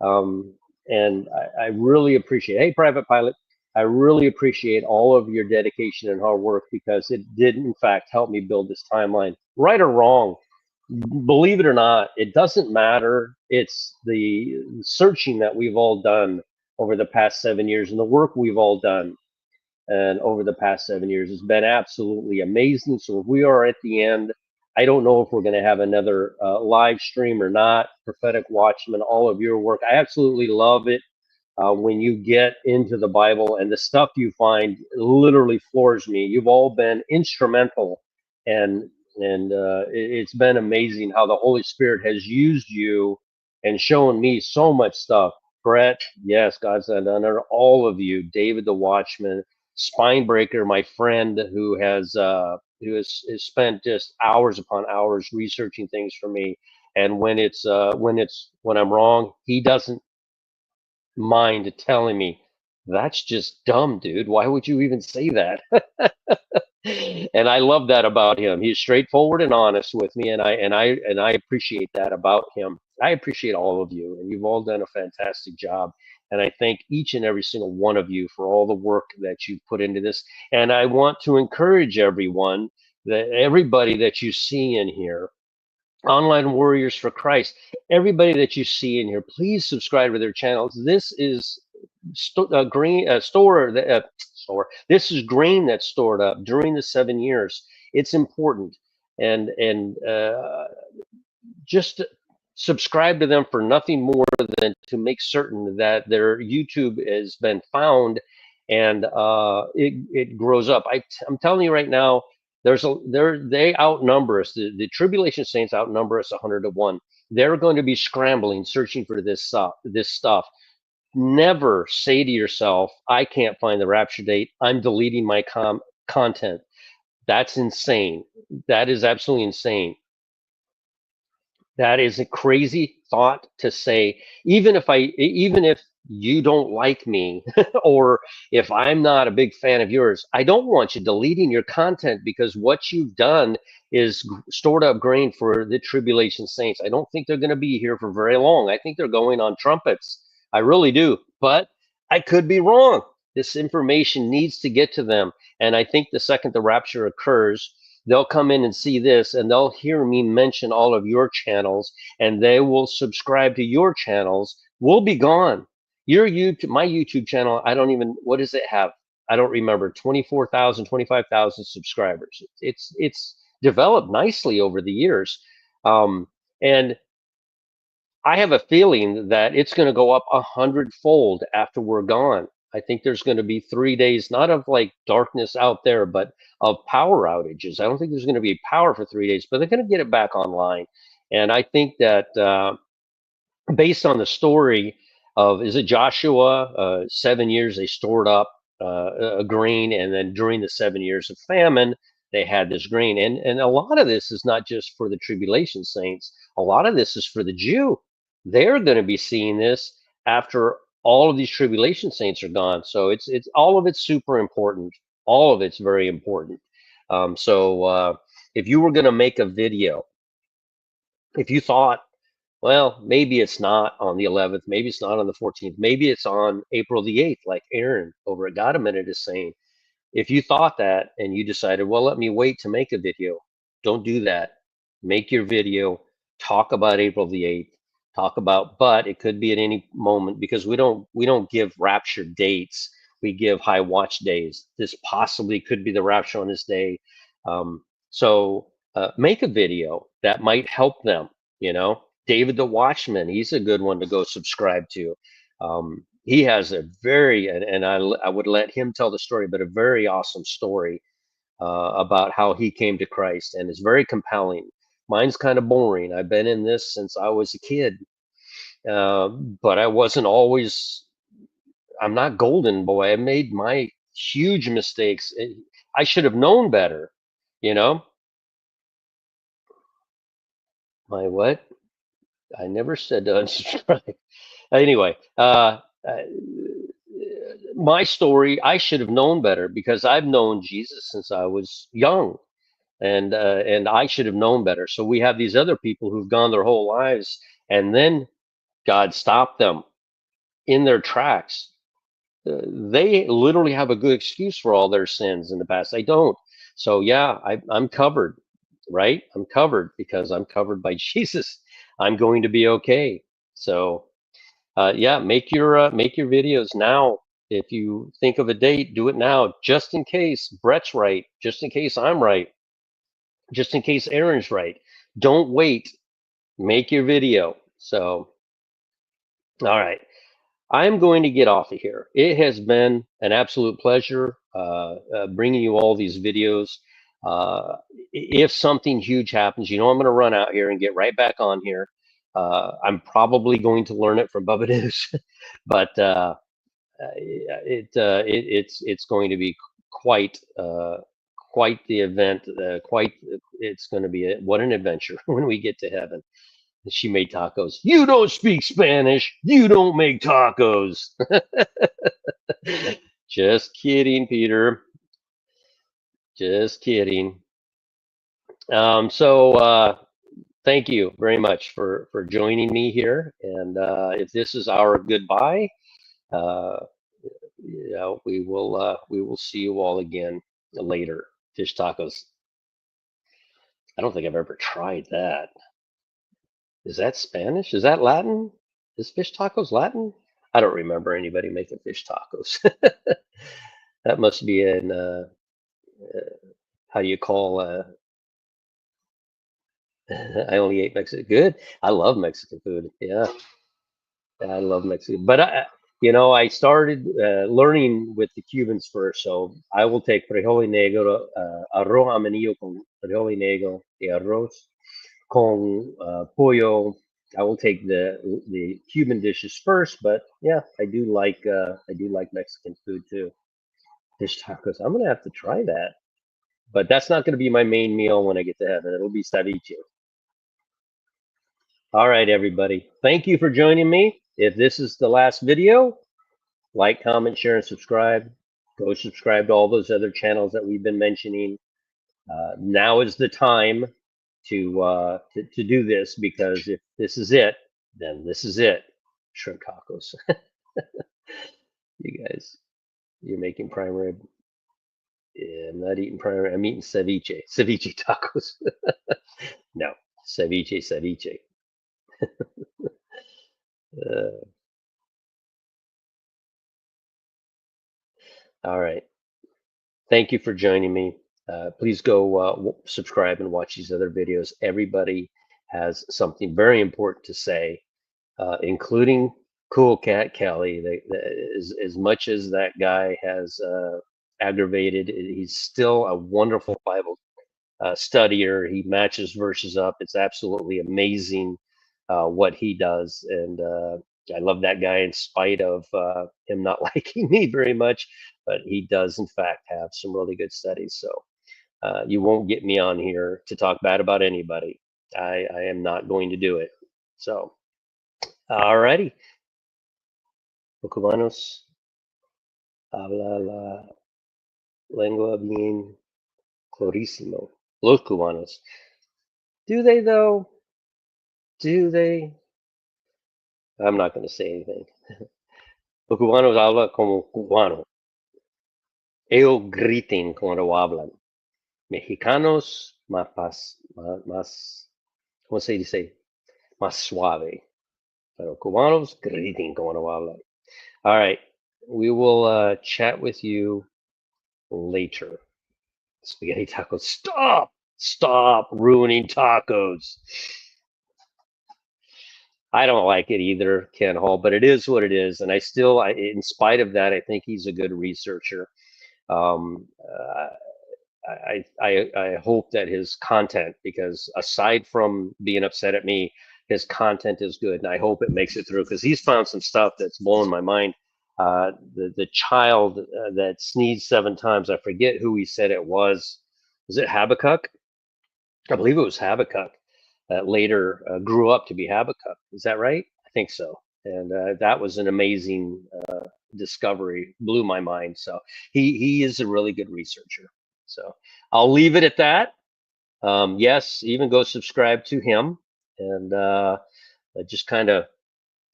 Speaker 1: Um, and I really appreciate, hey, Private Pilot, I really appreciate all of your dedication and hard work because it did, in fact, help me build this timeline. Right or wrong, believe it or not, it doesn't matter. It's the searching that we've all done over the past 7 years and the work we've all done and over the past 7 years has been absolutely amazing. So if we are at the end, I don't know if we're going to have another live stream or not. Prophetic Watchman, all of your work, I absolutely love it. When you get into the Bible and the stuff you find literally floors me. You've all been instrumental, and it's been amazing how the Holy Spirit has used you and shown me so much stuff. Brett, yes, God's done it. All of you, David the Watchman, Spinebreaker, my friend who has spent just hours upon hours researching things for me. And when I'm wrong, he doesn't mind telling me that's just dumb, dude. Why would you even say that? And I love that about him. He's straightforward and honest with me, and I appreciate that about him. I appreciate all of you, and you've all done a fantastic job. And I thank each and every single one of you for all the work that you've put into this. And I want to encourage everyone, that everybody that you see in here, Online Warriors for Christ, everybody that you see in here, please subscribe to their channels. This is store. This is grain that's stored up during the 7 years. It's important, and just subscribe to them for nothing more than to make certain that their YouTube has been found and it grows up. I'm telling you right now, they outnumber us. The tribulation saints outnumber us 100 to 1. They're going to be scrambling, searching for this stuff. Never say to yourself, "I can't find the rapture date. I'm deleting my content." That's insane. That is absolutely insane. That is a crazy thought to say. Even if you don't like me, or if I'm not a big fan of yours, I don't want you deleting your content because what you've done is stored up grain for the tribulation saints. I don't think they're going to be here for very long. I think they're going on trumpets. I really do, but I could be wrong. This information needs to get to them, and I think the second the rapture occurs, they'll come in and see this and they'll hear me mention all of your channels and they will subscribe to your channels. We'll be gone. My YouTube channel, I don't even, what does it have? I don't remember. 24,000, 25,000 subscribers. It's developed nicely over the years. And I have a feeling that it's going to go up 100-fold after we're gone. I think there's going to be 3 days, not of like darkness out there, but of power outages. I don't think there's going to be power for 3 days, but they're going to get it back online. And I think that based on the story of, is it Joshua? 7 years they stored up a grain, and then during the 7 years of famine, they had this grain. And a lot of this is not just for the tribulation saints. A lot of this is for the Jew. They're going to be seeing this after all of these tribulation saints are gone. So it's all of it's super important. All of it's very important. So if you were going to make a video, if you thought, well, maybe it's not on the 11th, maybe it's not on the 14th, maybe it's on April the 8th, like Aaron over at God a Minute is saying. If you thought that and you decided, well, let me wait to make a video, don't do that. Make your video, talk about April the 8th, talk about, but it could be at any moment because we don't give rapture dates. We give high watch days. This possibly could be the rapture on this day. So make a video that might help them. You know, David the Watchman, he's a good one to go subscribe to. He has a very, and I would let him tell the story, but a very awesome story about how he came to Christ, and it's very compelling. Mine's kind of boring. I've been in this since I was a kid, but I wasn't always. I'm not golden boy. I made my huge mistakes. I should have known better. You know, my what? I never said to unsubscribe. Anyway, my story. I should have known better because I've known Jesus since I was young, and I should have known better. So we have these other people who've gone their whole lives, and then God stopped them in their tracks. They literally have a good excuse for all their sins in the past. I don't. So yeah, I'm covered, right? I'm covered because I'm covered by Jesus. I'm going to be okay. So yeah, make your videos now. If you think of a date, do it now, just in case Brett's right, just in case I'm right, just in case Aaron's right. Don't wait. Make your video. So, all right. I'm going to get off of here. It has been an absolute pleasure bringing you all these videos. If something huge happens, you know I'm going to run out here and get right back on here. I'm probably going to learn it from Bubba News, but it's going to be quite quite the event. Quite it's going to be what an adventure when we get to heaven. She made tacos. You don't speak Spanish. You don't make tacos. Just kidding, Peter. Just kidding. So thank you very much for joining me here. And if this is our goodbye, uh, we will see you all again later. Fish tacos. I don't think I've ever tried that. Is that Spanish? Is that Latin? Is fish tacos Latin? I don't remember anybody making fish tacos. That must be in how do you call? I only ate Mexican. Good. I love Mexican food. Yeah, I love Mexican. But I started learning with the Cubans first, so I will take frijol y negro, arroz amarillo con frijol y negro y arroz con pollo. I will take the Cuban dishes first, but yeah, I do like Mexican food too. Fish tacos. I'm gonna have to try that, but that's not gonna be my main meal when I get to heaven. It'll be ceviche. All right, everybody. Thank you for joining me. If this is the last video, like, comment, share, and subscribe. Go subscribe to all those other channels that we've been mentioning. Now is the time to do this because if this is it, then this is it. Shrimp tacos. You guys, you're making prime rib. Yeah, I'm not eating prime rib. I'm eating ceviche. Ceviche tacos. No, ceviche, ceviche. Uh, all right. Thank you for joining me. Please go subscribe and watch these other videos. Everybody has something very important to say, including Cool Cat Kelly. As much as that guy has aggravated, he's still a wonderful Bible studier. He matches verses up. It's absolutely amazing what he does. And I love that guy in spite of him not liking me very much, but he does, in fact, have some really good studies. So you won't get me on here to talk bad about anybody. I am not going to do it. So, all righty. Los cubanos habla la lengua bien clarísimo. Los cubanos. Do they, though? Do they? I'm not going to say anything. Los cubanos hablan como cubano. Ellos griten cuando hablan. Mexicanos más, más, ¿cómo se dice? Más suave. Pero cubanos, greeting como no hablan. All right. We will chat with you later. Spaghetti tacos. Stop! Stop ruining tacos. I don't like it either, Ken Hall, but it is what it is. And I still, in spite of that, I think he's a good researcher. Um, uh, I hope that his content, because aside from being upset at me, his content is good, and I hope it makes it through because he's found some stuff that's blowing my mind. The child that sneezed 7 times, I forget who he said it was. Was it Habakkuk? I believe it was Habakkuk that later grew up to be Habakkuk. Is that right? I think so. And that was an amazing discovery. Blew my mind. So he is a really good researcher. So I'll leave it at that. Yes, even go subscribe to him and just kind of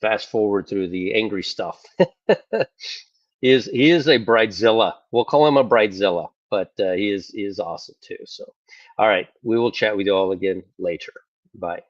Speaker 1: fast forward through the angry stuff. He is a bridezilla. We'll call him a bridezilla, but he is awesome too. So, all right, we will chat with you all again later. Bye.